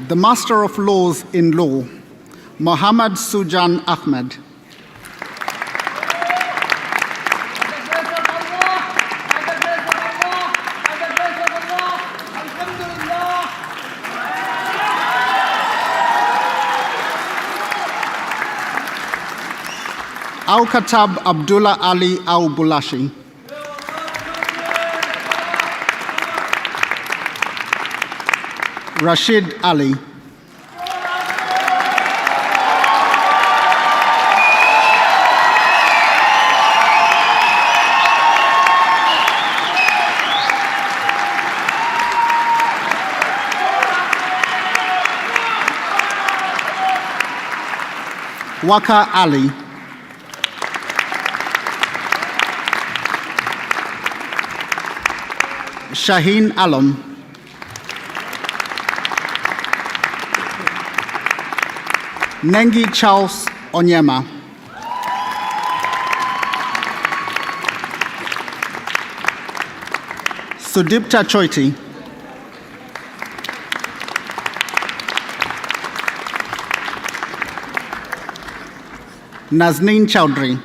Speaker 5: The Master of Laws in Law, Mohammad Sujan Ahmed. Al-Khatab Abdullah Ali Al-Bulashi. Rashid Ali. Waka Ali. Shaheen Alam. Nengi Charles Onyema. Sudipta Choiti. Nazneen Chowdhury.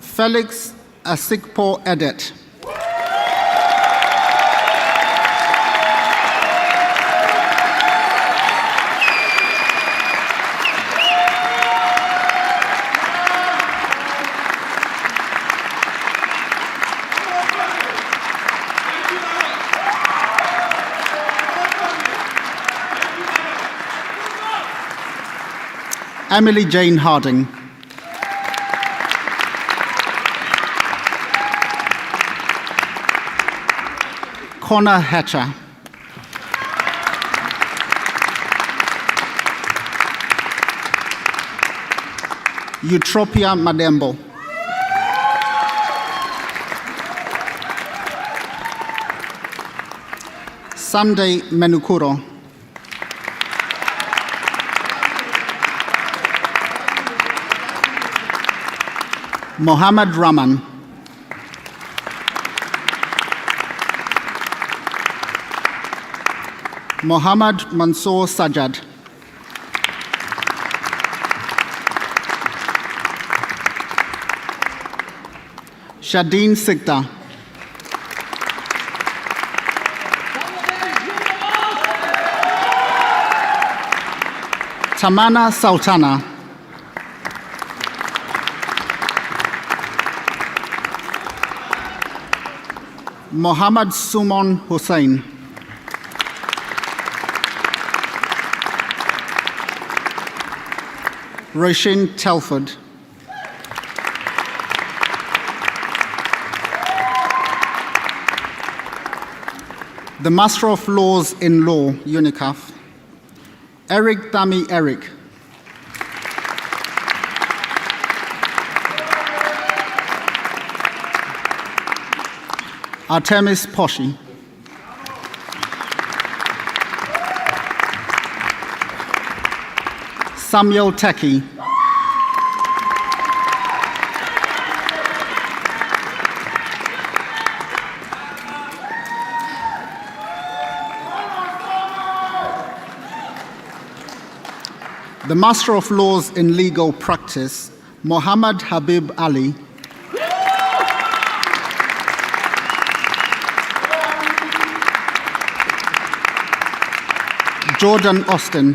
Speaker 5: Felix Asikpo Edet. Emily Jane Harding. Connor Hatcher. Eutropia Madembo. Sunday Menukuro. Mohammed Rahman. Mohammed Mansour Sajad. Shadeen Sikta. Tamana Sultana. Mohammad Sumon Hussain. Roshin Telford. The Master of Laws in Law, UNICAF, Eric Dami Eric. Artemis Poshi. Samuel Teki. The Master of Laws in Legal Practice, Mohammad Habib Ali. Jordan Austin.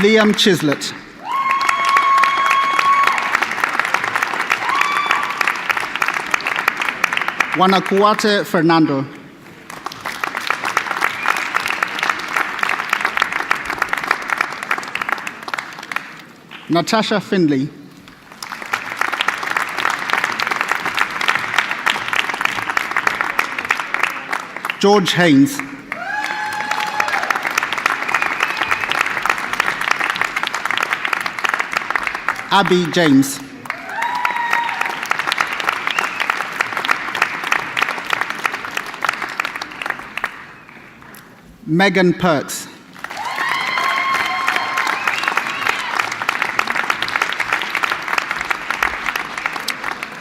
Speaker 5: Liam Chislett. Wanakuate Fernando. Natasha Findley. George Haynes. Abby James. Megan Perks.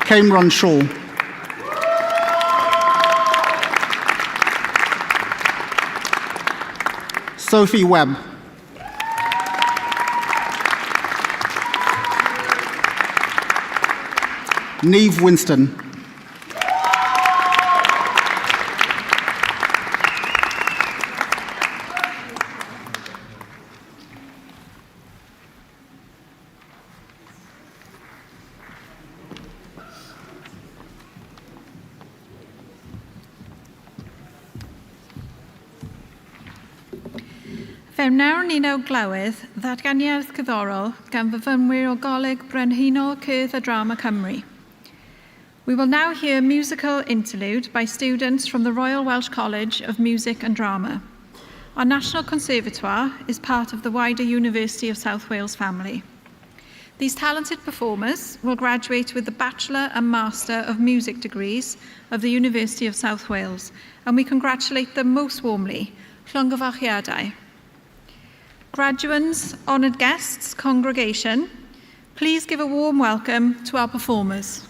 Speaker 5: Cameron Shaw. Sophie Webb. Neve Winston.
Speaker 6: Fe wnawn ni nawr glywed ddatganiad cyddorol gan fyfyrwyr o Goleg Brenhinol Cerdd a Drama Cymru. We will now hear a musical interlude by students from the Royal Welsh College of Music and Drama. Our National Conservatoire is part of the wider University of South Wales family. These talented performers will graduate with the Bachelor and Master of Music degrees of the University of South Wales, and we congratulate them most warmly. Llongyfarchiadau. Graduands, honoured guests, congregation, please give a warm welcome to our performers.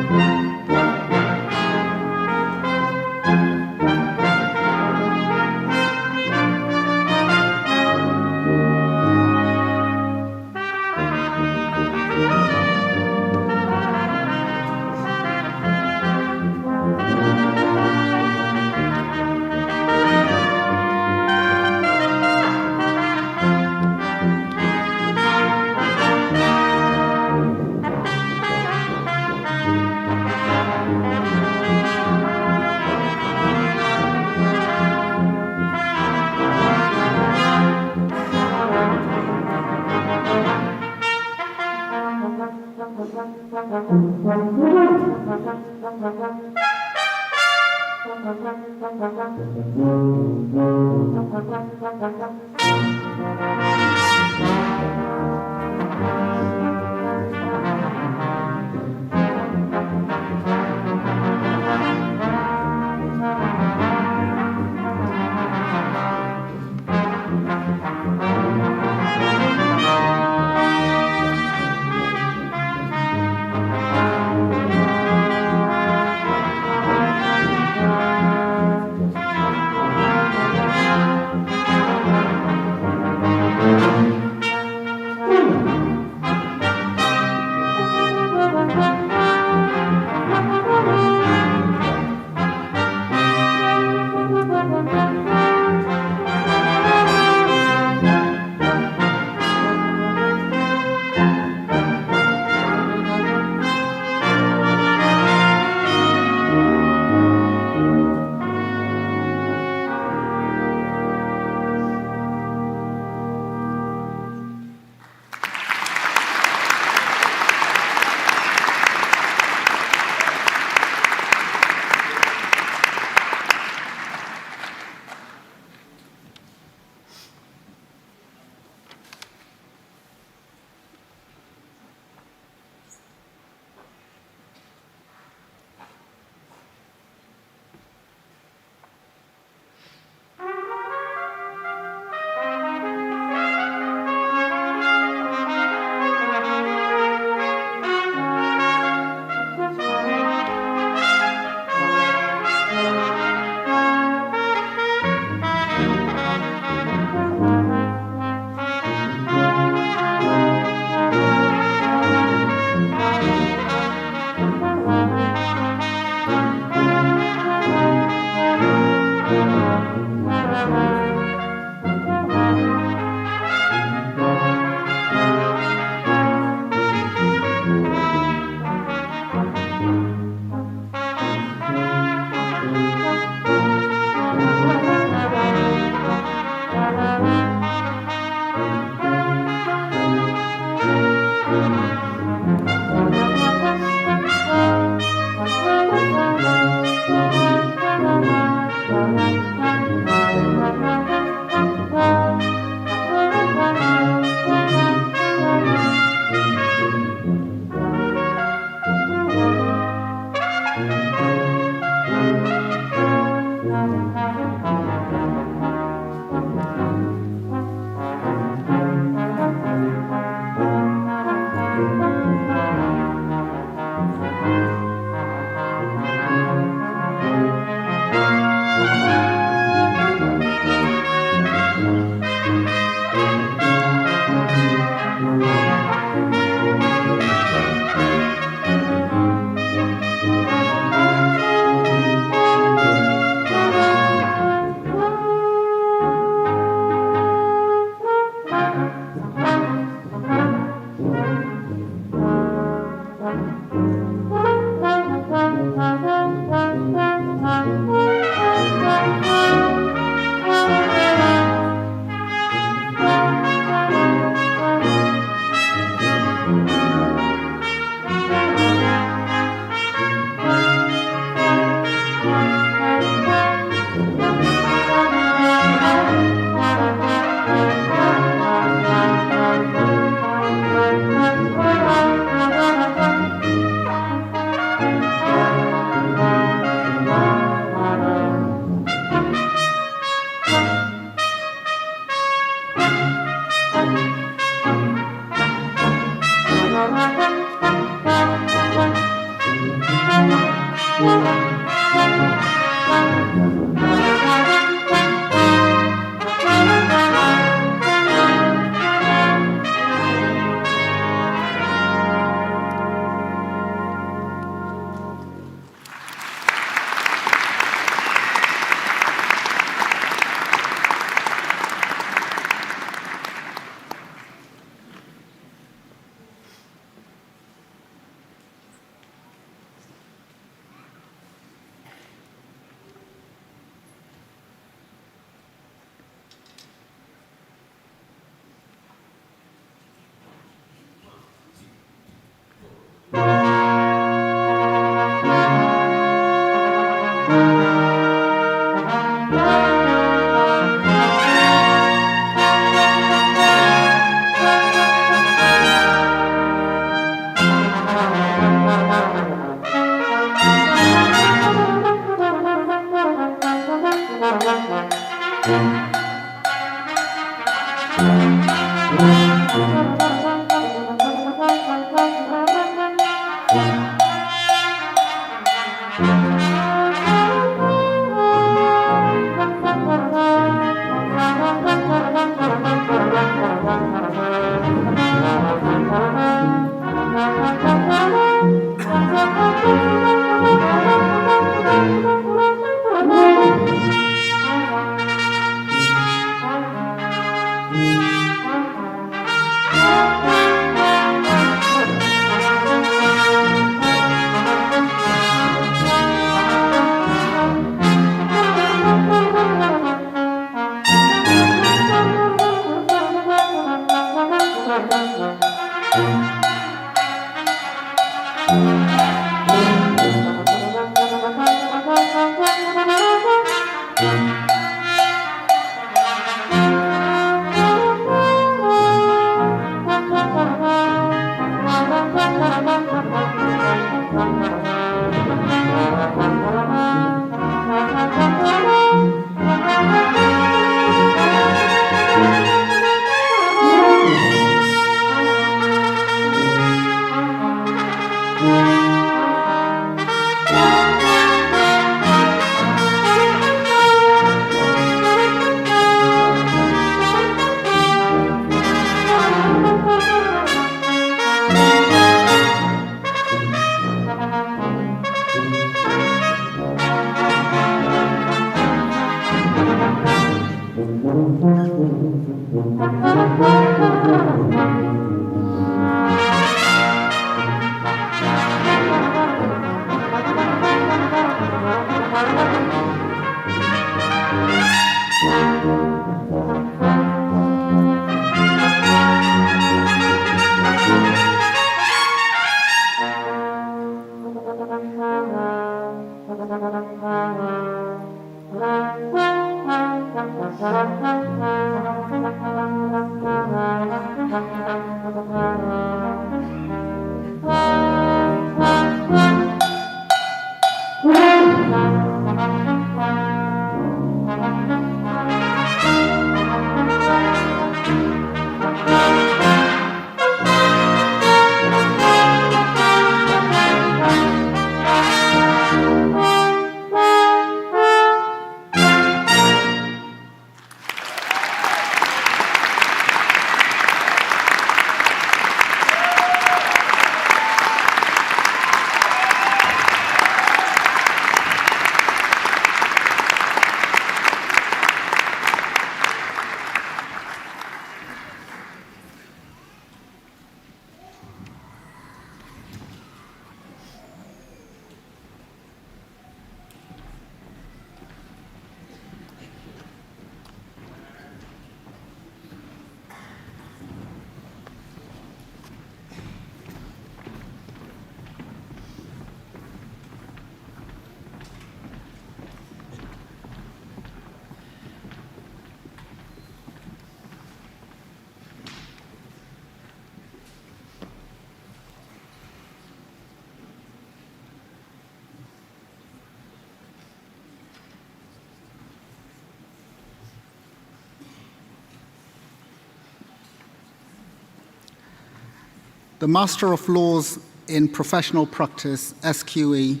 Speaker 5: the Master of Laws in Professional Practice, SQE,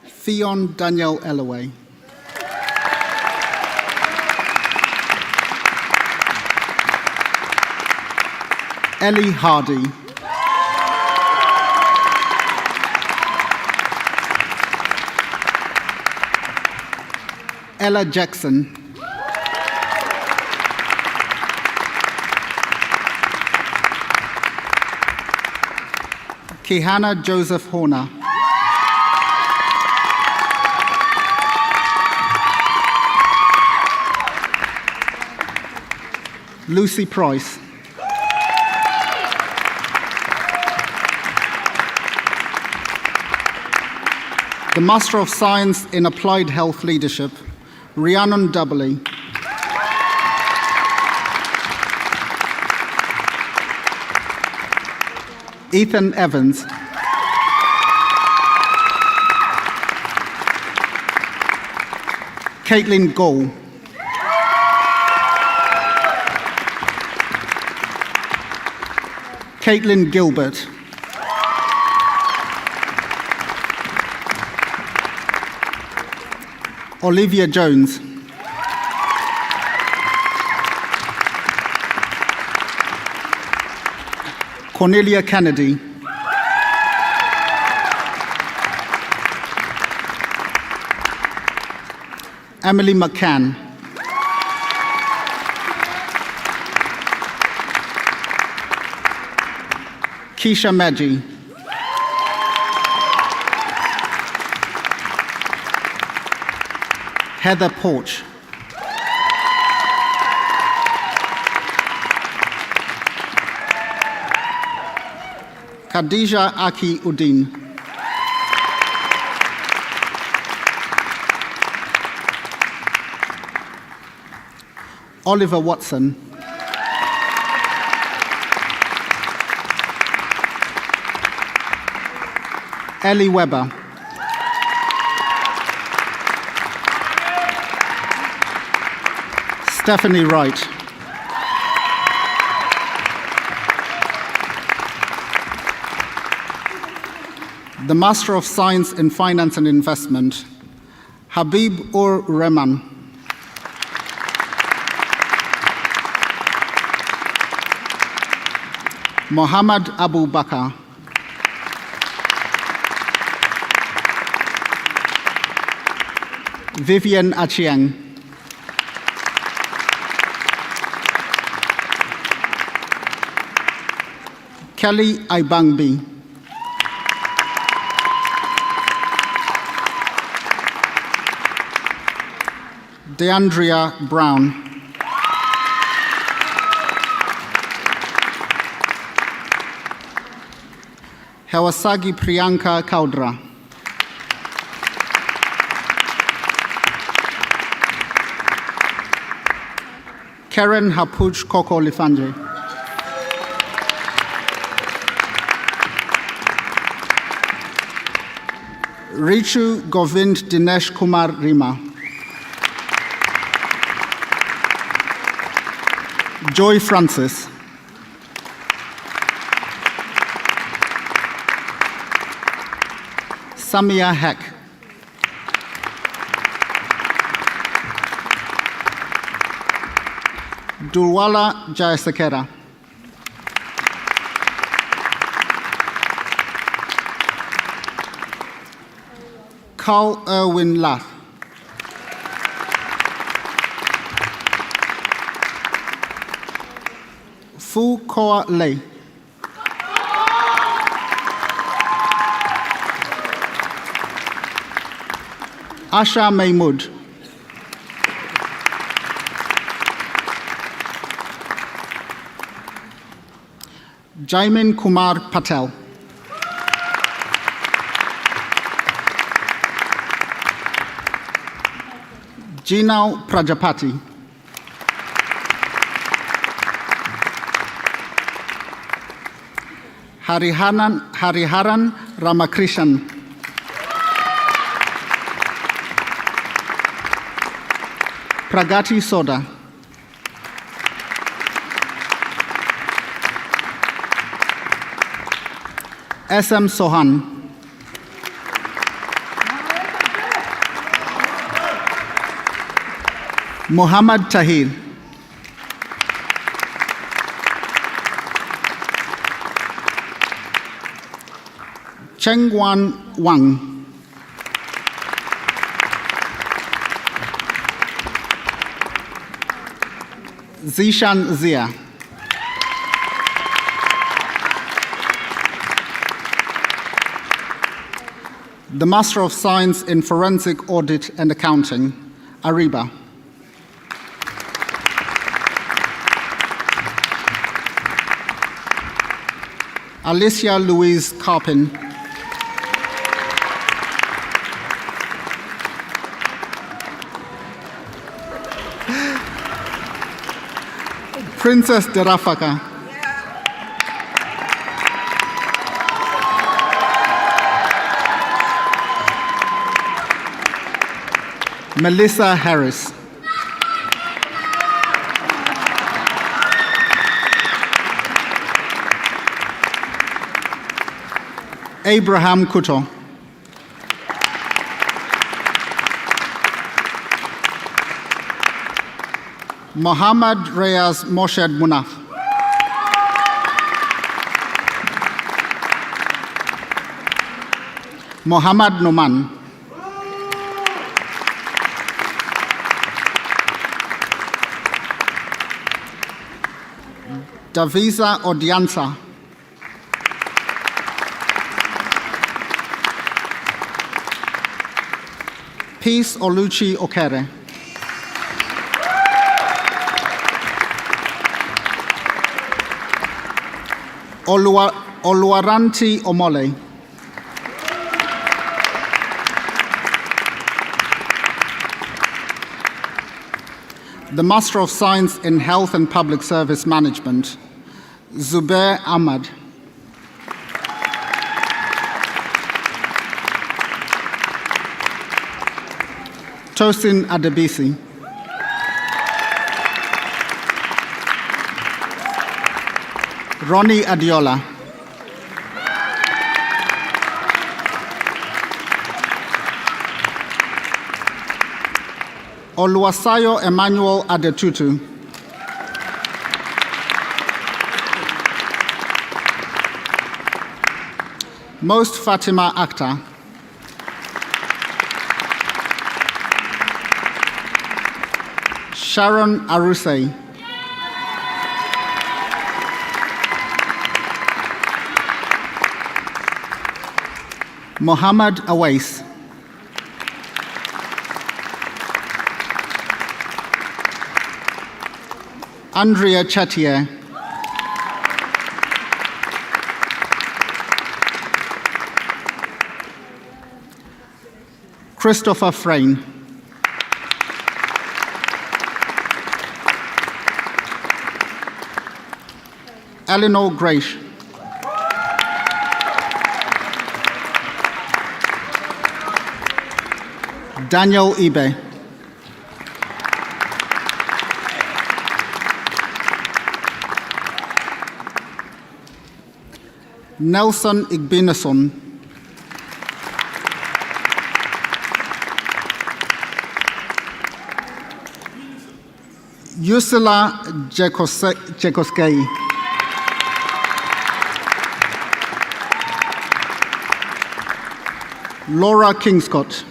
Speaker 5: Theon Daniel Ellaway. Ellie Hardy. Ella Jackson. Kehana Joseph Horner. Lucy Price. The Master of Science in Applied Health Leadership, Rhiannon Doubley. Ethan Evans. Caitlin Gohl. Caitlin Gilbert. Olivia Jones. Cornelia Kennedy. Emily McCann. Keisha Medji. Heather Porch. Khadija Aki Udin. Oliver Watson. Ellie Weber. Stephanie Wright. The Master of Science in Finance and Investment, Habib Ur Rehman. Mohammad Abu Bakr. Vivian Achieng. Kelly Aibangbi. Deandria Brown. Hewasagi Priyanka Kaudra. Karen Hapuch Koko Lifanje. Richu Govind Dinesh Kumar Rima. Joy Francis. Samia Heck. Durwala Jayasekera. Carl Erwin Lath. Fu Koa Lei. Asha Mahmood. Jaimin Kumar Patel. Jinao Prajapati. Hariharan Ramakrishnan. Pragati Soda. SM Sohan. Muhammad Tahir. Chengwan Wang. Zishan Zia. The Master of Science in Forensic Audit and Accounting, Ariba. Alicia Louise Carpin. Princess Derafaka. Melissa Harris. Abraham Kuto. Mohammad Reyes Moshed Munaf. Mohammad Noman. Davisa Odiansa. Peace Oluchi Okere. Oluwaranti Omole. The Master of Science in Health and Public Service Management, Zubair Ahmad. Tosin Adebisi. Ronnie Adiola. Oluwasayo Emmanuel Adetutu. Most Fatima Akhtar. Sharon Arusei. Mohammad Awais. Andrea Chatier. Christopher Frayne. Eleanor Graish. Daniel Ibe. Nelson Igbenason. Yusila Jekoskei. Laura Kingscott.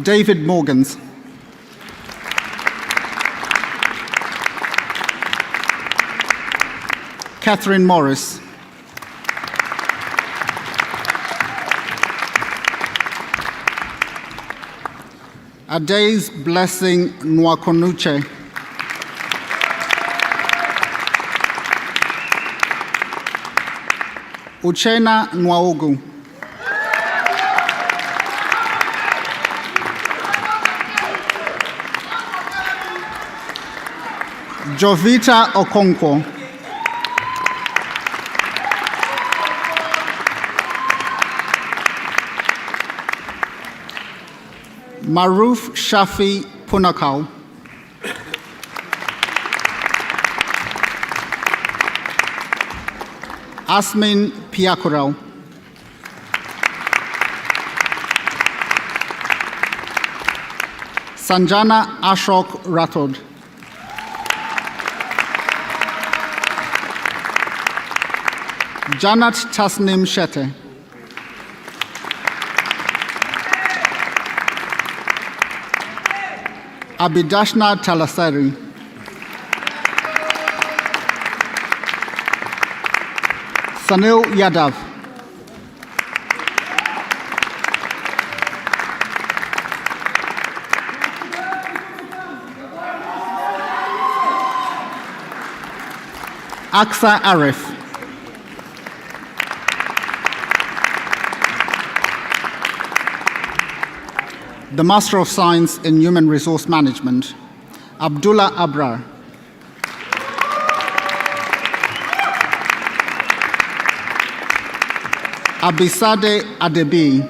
Speaker 5: David Morgans. Catherine Morris. Adaze Blessing Nwakonuche. Uchena Nwaogu. Jovita Okonkwo. Maruf Shafi Punakau. Asmin Piakurau. Sanjana Ashok Rathod. Janat Tasnim Shete. Abhidashna Talasari. Sanil Yadav. Aksa Arif. The Master of Science in Human Resource Management, Abdullah Abrar. Abisade Adebi.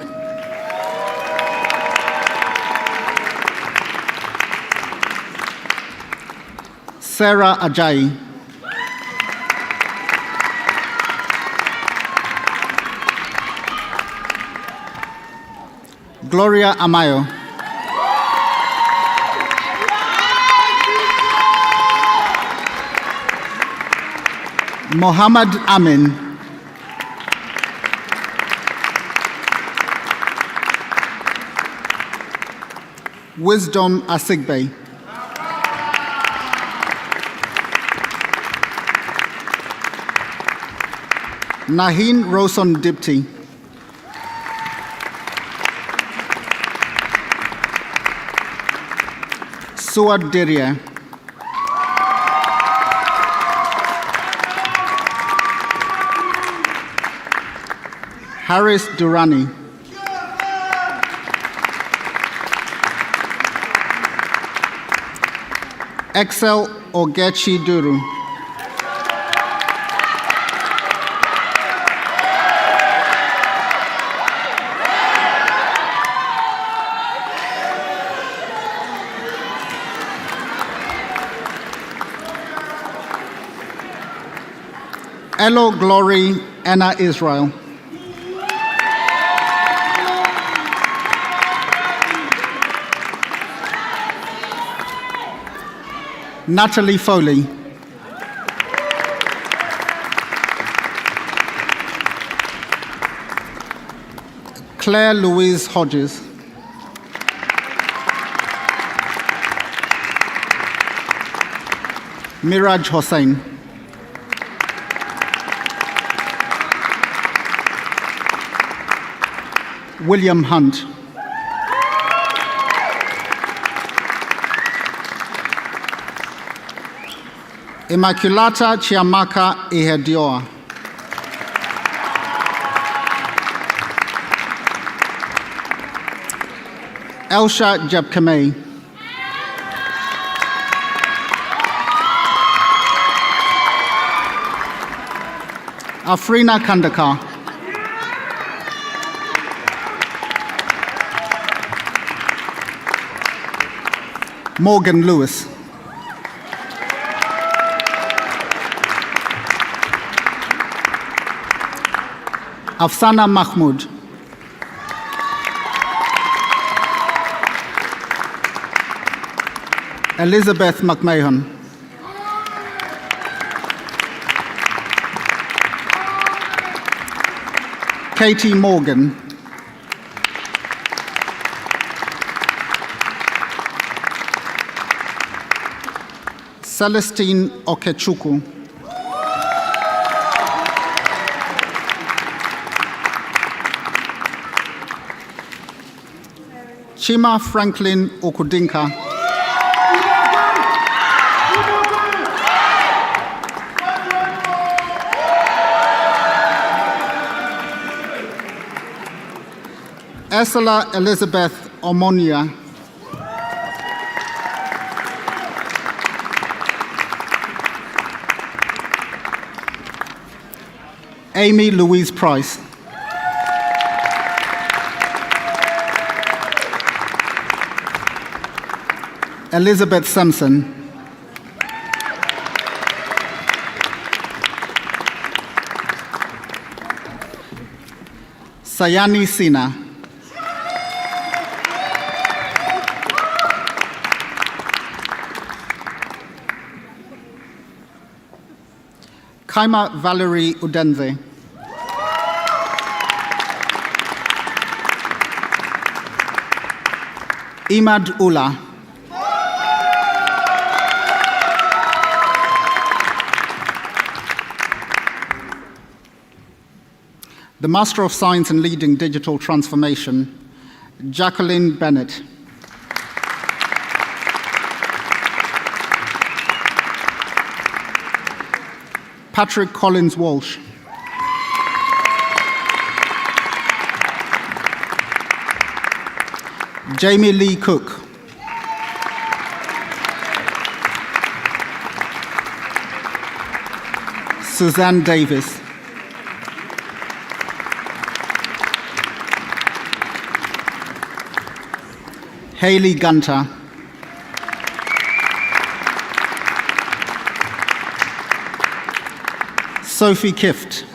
Speaker 5: Sarah Ajayi. Gloria Amayo. Mohammed Amin. Wisdom Asigbe. Nahin Roson Dipti. Suad Diria. Haris Durrani. Excel Ogechi Duru. Elo Glory Anna Israel. Natalie Foley. Claire Louise Hodges. Miraj Hossain. William Hunt. Immaculata Chiamaka Ihedioa. Elsha Jebkamei. Afrina Kandakar. Morgan Lewis. Afsana Mahmoud. Elizabeth McMahon. Katie Morgan. Celestine Okechukwu. Chima Franklin Okudinka. Ursula Elizabeth Omonia. Amy Louise Price. Elizabeth Simpson. Sayani Sina. Kaima Valerie Udenze. Imad Ula. The Master of Science in Leading Digital Transformation, Jacqueline Bennett. Patrick Collins Walsh. Jamie Lee Cook. Suzanne Davis. Haley Gunter. Sophie Kift.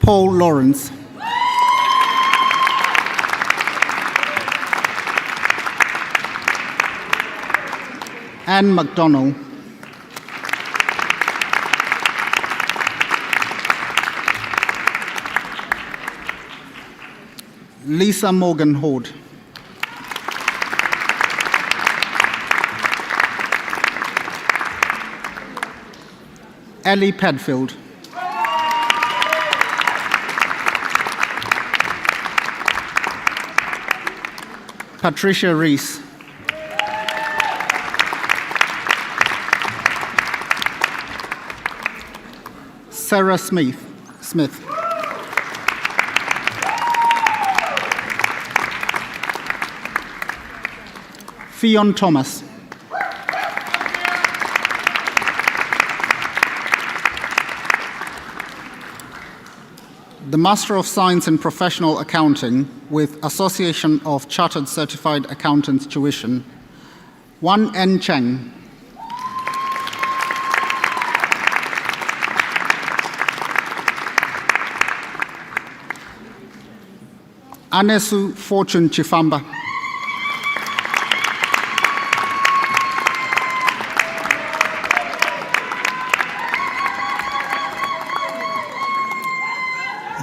Speaker 5: Paul Lawrence. Anne MacDonald. Lisa Morgan Horde. Ellie Padfield. Patricia Rees. Sarah Smith. Fionn Thomas. The Master of Science in Professional Accounting with Association of Chartered Certified Accountants tuition, Wan N. Cheng. Anesu Fortune Chifamba.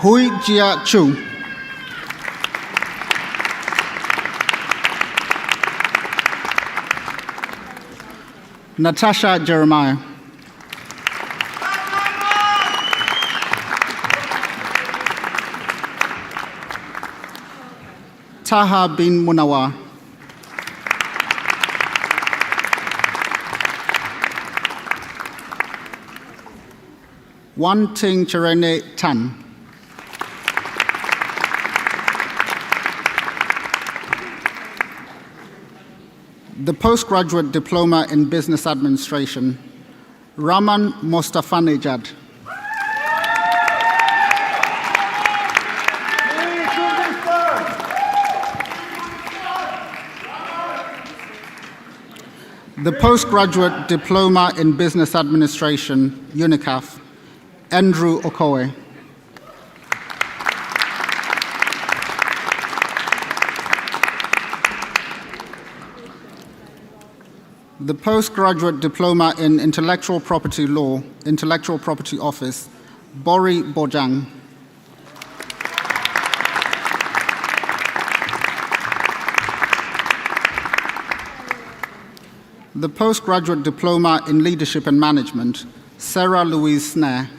Speaker 5: Hui Jia Chu. Natasha Jeremiah. Taha bin Munawar. Wan Ting Cherene Tan. The Postgraduate Diploma in Business Administration, Raman Mostafanejad. The Postgraduate Diploma in Business Administration, UNICAF, Andrew Okoye. The Postgraduate Diploma in Intellectual Property Law, Intellectual Property Office, Bori Bojang. The Postgraduate Diploma in Leadership and Management, Sarah Louise Snare.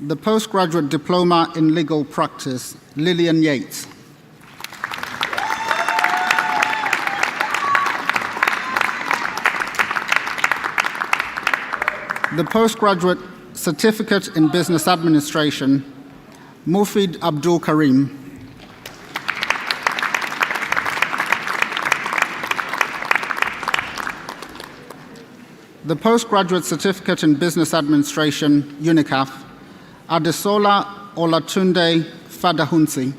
Speaker 5: The Postgraduate Diploma in Legal Practice, Lillian Yates. The Postgraduate Certificate in Business Administration, Mufid Abdul Karim. The Postgraduate Certificate in Business Administration, UNICAF, Adesola Olatunde Fadahunsi.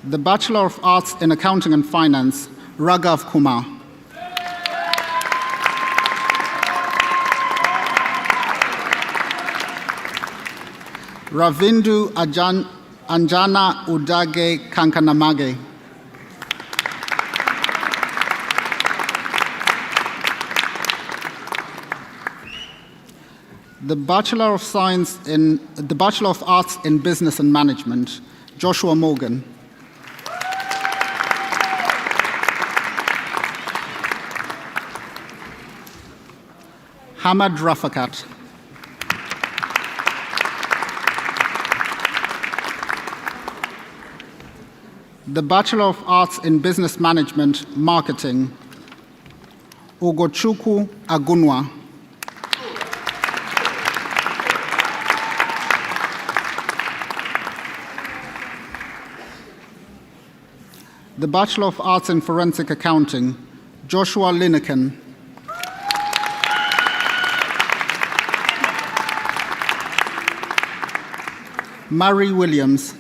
Speaker 5: The Bachelor of Arts in Accounting and Finance, Raghav Kumar. Ravindu Anjana Udage Kankanamage. The Bachelor of Arts in Business and Management, Joshua Morgan. Hamad Rafakat. The Bachelor of Arts in Business Management, Marketing, Ogochukwu Agunwa. The Bachelor of Arts in Forensic Accounting, Joshua Linekin. Mary Williams.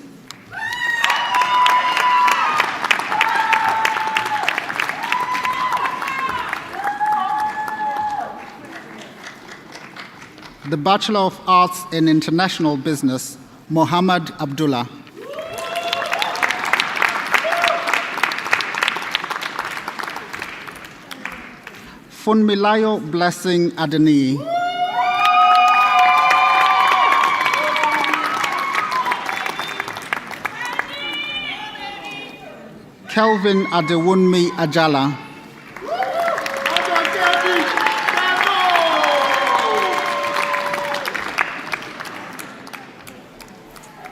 Speaker 5: The Bachelor of Arts in International Business, Mohammed Abdullah. Funmilayo Blessing Adeniyi. Kelvin Adewunmi Ajala.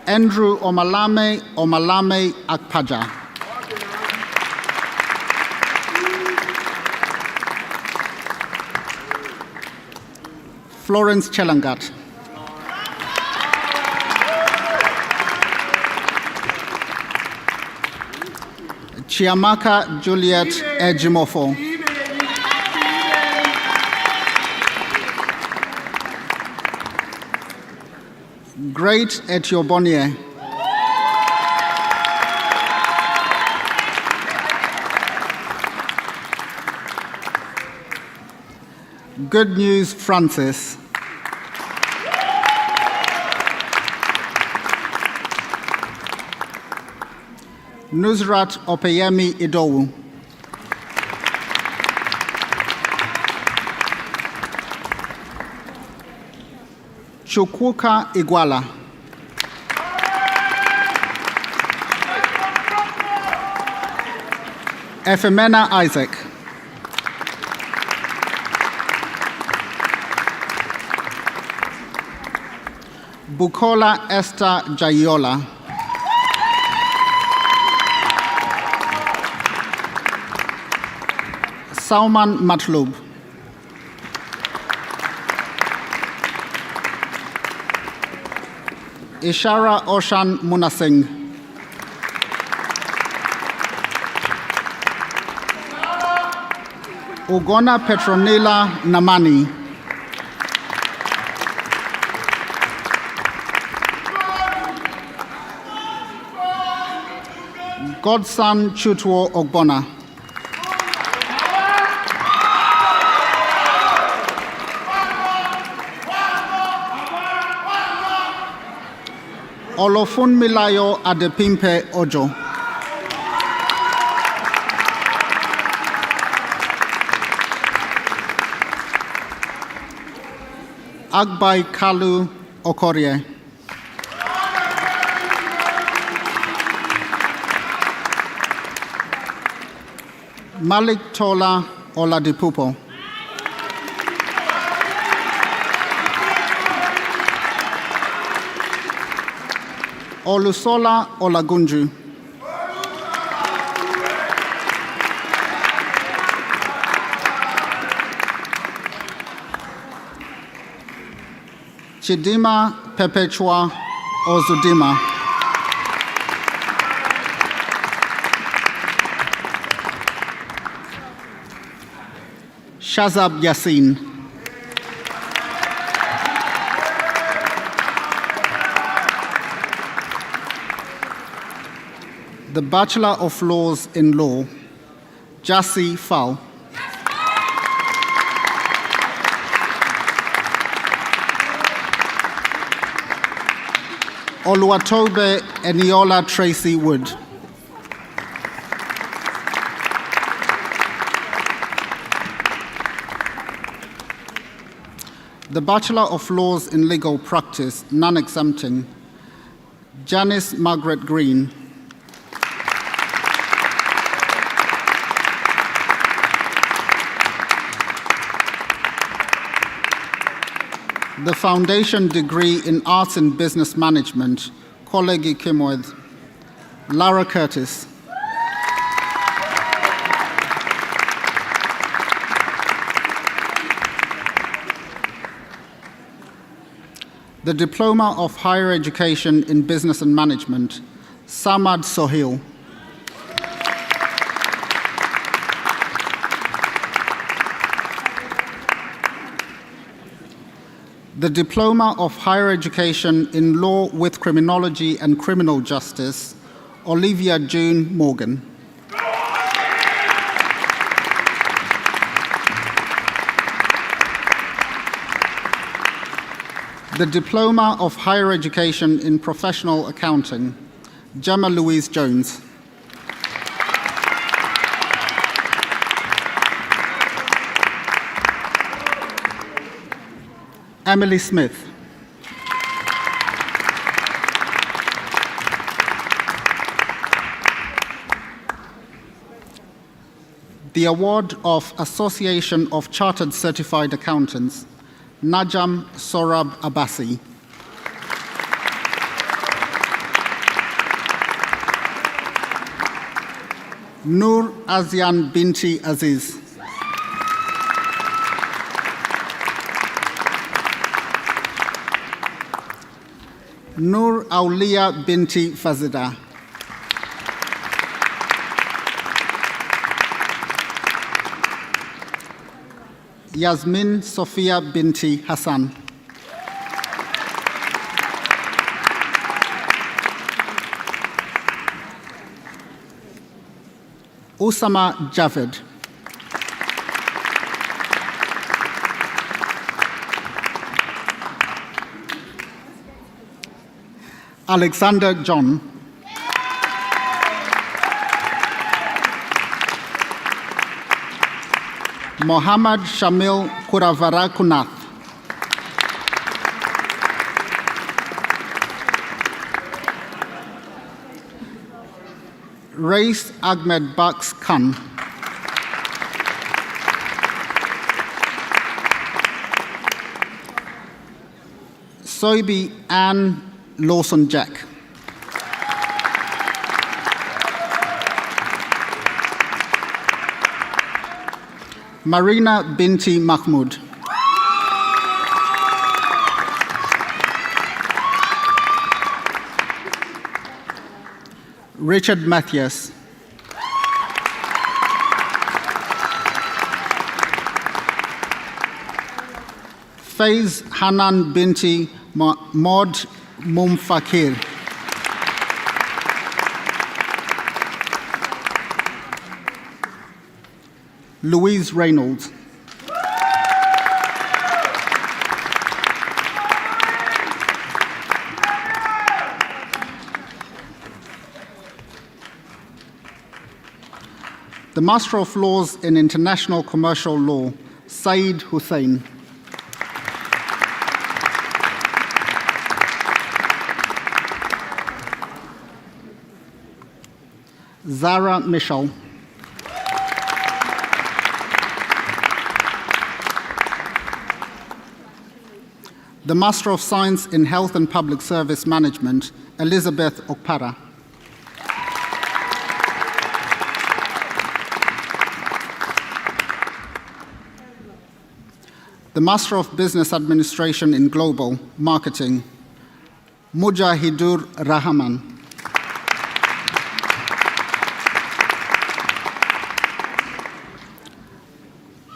Speaker 5: Andrew Omalame Akpaja. Florence Chelangat. Chiamaka Juliet Ejimofo. Great Etiobonye. Good News Francis. Nusrat Opeyemi Idowu. Chukwuka Igwala. Efemena Isaac. Bukola Esther Jayola. Salman Matlub. Ishara Oshan Munasingh. Ugona Petronila Namani. Godson Chutwo Ogbona. Olofunmilayo Adepimpe Ojo. Agbai Kalu Okorie. Malik Tola Oladipupo. Olusola Olagunju. Chidima Perpetua Ozudima. Shazab Yassin. The Bachelor of Laws in Law, Jassi Fal. Oluwatobe Eniola Tracy Wood. The Bachelor of Laws in Legal Practice, non-exempting, Janice Margaret Green. The Foundation Degree in Arts and Business Management, Kolegi Kimwed, Lara Curtis. The Diploma of Higher Education in Business and Management, Samad Sohil. the Diploma of Higher Education in Law with Criminology and Criminal Justice, Olivia June Morgan. The Diploma of Higher Education in Professional Accounting, Gemma Louise Jones. Emily Smith. The Award of Association of Chartered Certified Accountants, Najam Sorab Abbasi. Noor Azian Binti Aziz. Noor Aulia Binti Fazida. Yasmin Sophia Binti Hassan. Usama Javed. Alexander John. Mohammad Shamil Kuravara Kunath. Rais Ahmed Baks Khan. Soibi Ann Lawson Jack. Marina Binti Mahmood. Richard Mathias. Faiz Hanan Binti Maud Mumfakir. Louise Reynolds. The Master of Laws in International Commercial Law, Saeed Hussain. Zara Michel. The Master of Science in Health and Public Service Management, Elizabeth Okpara. The Master of Business Administration in Global Marketing, Mujahidur Rahman.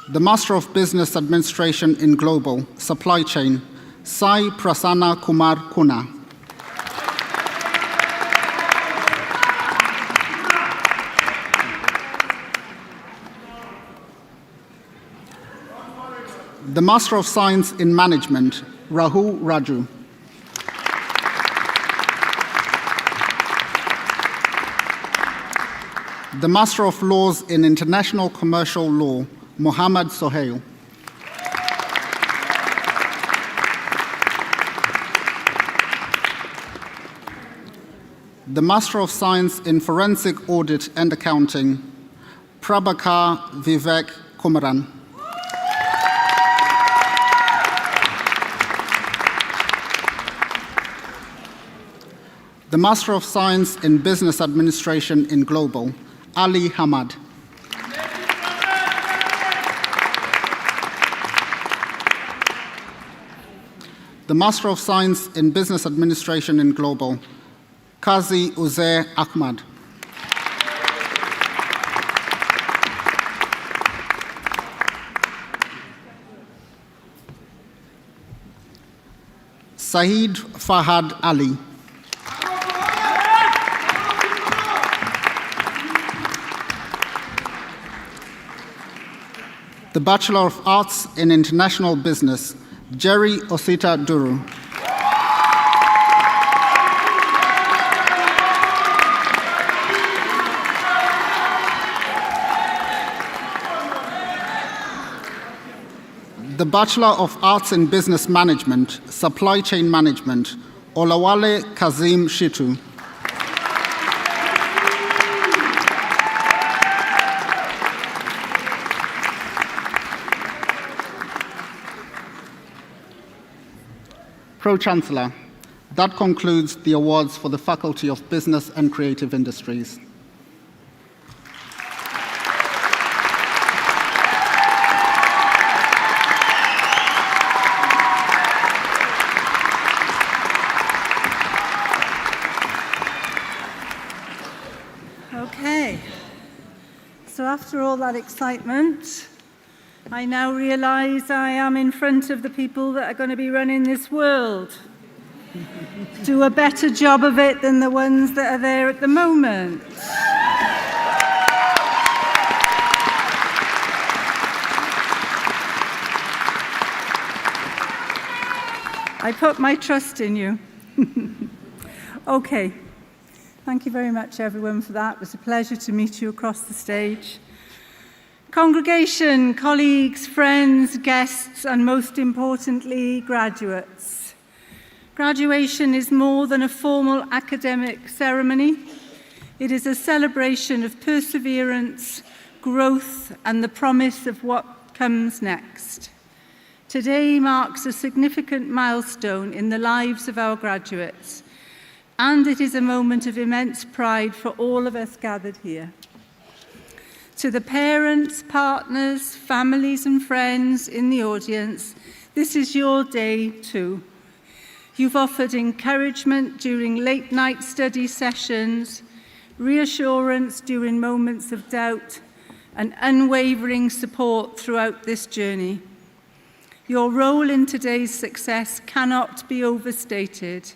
Speaker 5: The Master of Business Administration in Global Supply Chain, Sai Prasanna Kumar Kuna. The Master of Science in Management, Rahul Raju. The Master of Laws in International Commercial Law, Mohammad Sohail. The Master of Science in Forensic Audit and Accounting, Prabhakar Vivek Kumaran. The Master of Science in Business Administration in Global, Ali Hamad. The Master of Science in Business Administration in Global, Qazi Uzair Ahmad. Saeed Fahad Ali. The Bachelor of Arts in International Business, Jerry Osita Duru. The Bachelor of Arts in Business Management, Supply Chain Management, Olawale Kazim Shitu. Pro-Chancellor, that concludes the awards for the Faculty of Business and Creative Industries.
Speaker 22: Okay, so after all that excitement, I now realise I am in front of the people that are going to be running this world. Do a better job of it than the ones that are there at the moment. I put my trust in you. Okay. Thank you very much, everyone, for that. It was a pleasure to meet you across the stage. Congregation, colleagues, friends, guests, and most importantly, graduates. Graduation is more than a formal academic ceremony. It is a celebration of perseverance, growth, and the promise of what comes next. Today marks a significant milestone in the lives of our graduates, and it is a moment of immense pride for all of us gathered here. To the parents, partners, families and friends in the audience, this is your day too. You've offered encouragement during late-night study sessions, reassurance during moments of doubt, and unwavering support throughout this journey. Your role in today's success cannot be overstated.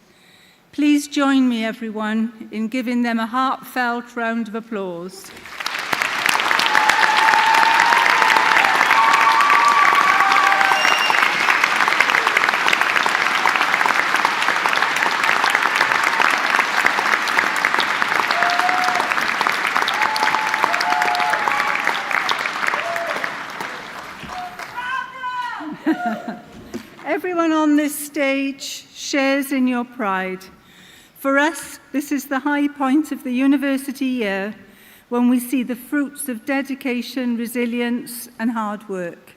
Speaker 22: Please join me, everyone, in giving them a heartfelt round of applause. Everyone on this stage shares in your pride. For us, this is the high point of the university year when we see the fruits of dedication, resilience, and hard work.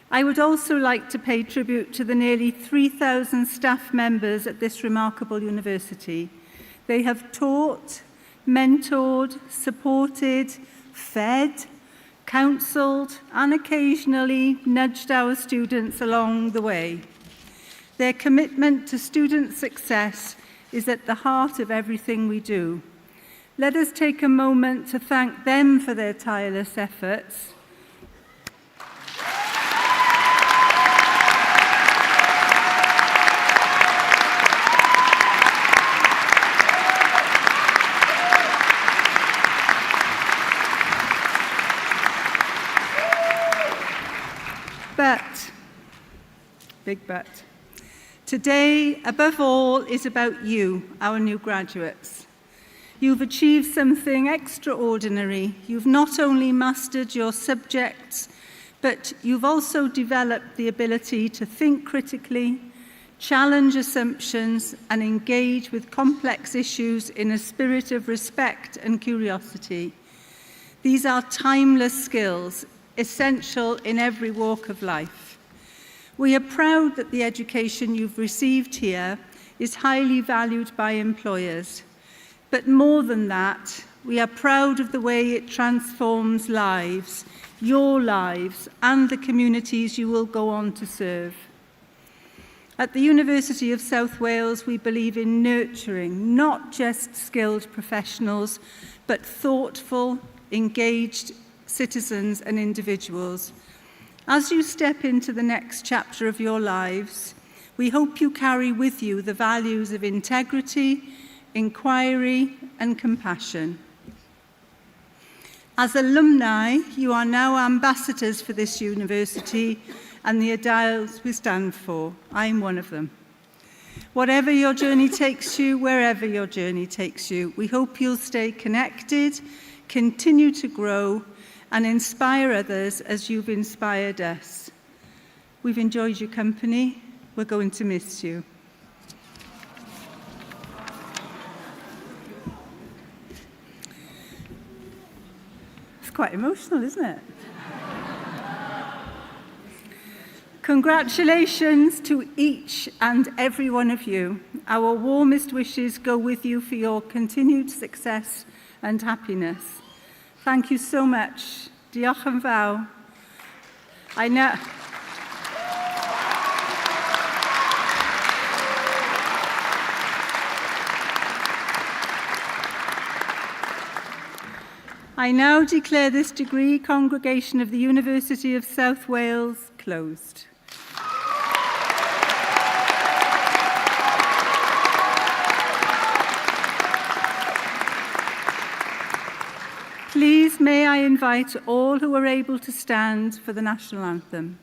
Speaker 22: I would also like to pay tribute to the nearly 3,000 staff members at this remarkable university. They have taught, mentored, supported, fed, counselled, and occasionally nudged our students along the way. Their commitment to student success is at the heart of everything we do. Let us take a moment to thank them for their tireless efforts. But, big but, today, above all, is about you, our new graduates. You've achieved something extraordinary. You've not only mastered your subjects, but you've also developed the ability to think critically, challenge assumptions, and engage with complex issues in a spirit of respect and curiosity. These are timeless skills, essential in every walk of life. We are proud that the education you've received here is highly valued by employers. But more than that, we are proud of the way it transforms lives, your lives, and the communities you will go on to serve. At the University of South Wales, we believe in nurturing not just skilled professionals, but thoughtful, engaged citizens and individuals. As you step into the next chapter of your lives, We hope you carry with you the values of integrity, inquiry and compassion. As alumni, you are now ambassadors for this university and the ideals we stand for. I'm one of them. Whatever your journey takes you, wherever your journey takes you, we hope you'll stay connected, continue to grow, and inspire others as you've inspired us. We've enjoyed your company. We're going to miss you. It's quite emotional, isn't it? Congratulations to each and every one of you. Our warmest wishes go with you for your continued success and happiness. Thank you so much. Diolch yn fawr. I now declare this degree congregation of the University of South Wales closed. Please may I invite all who are able to stand for the national anthem.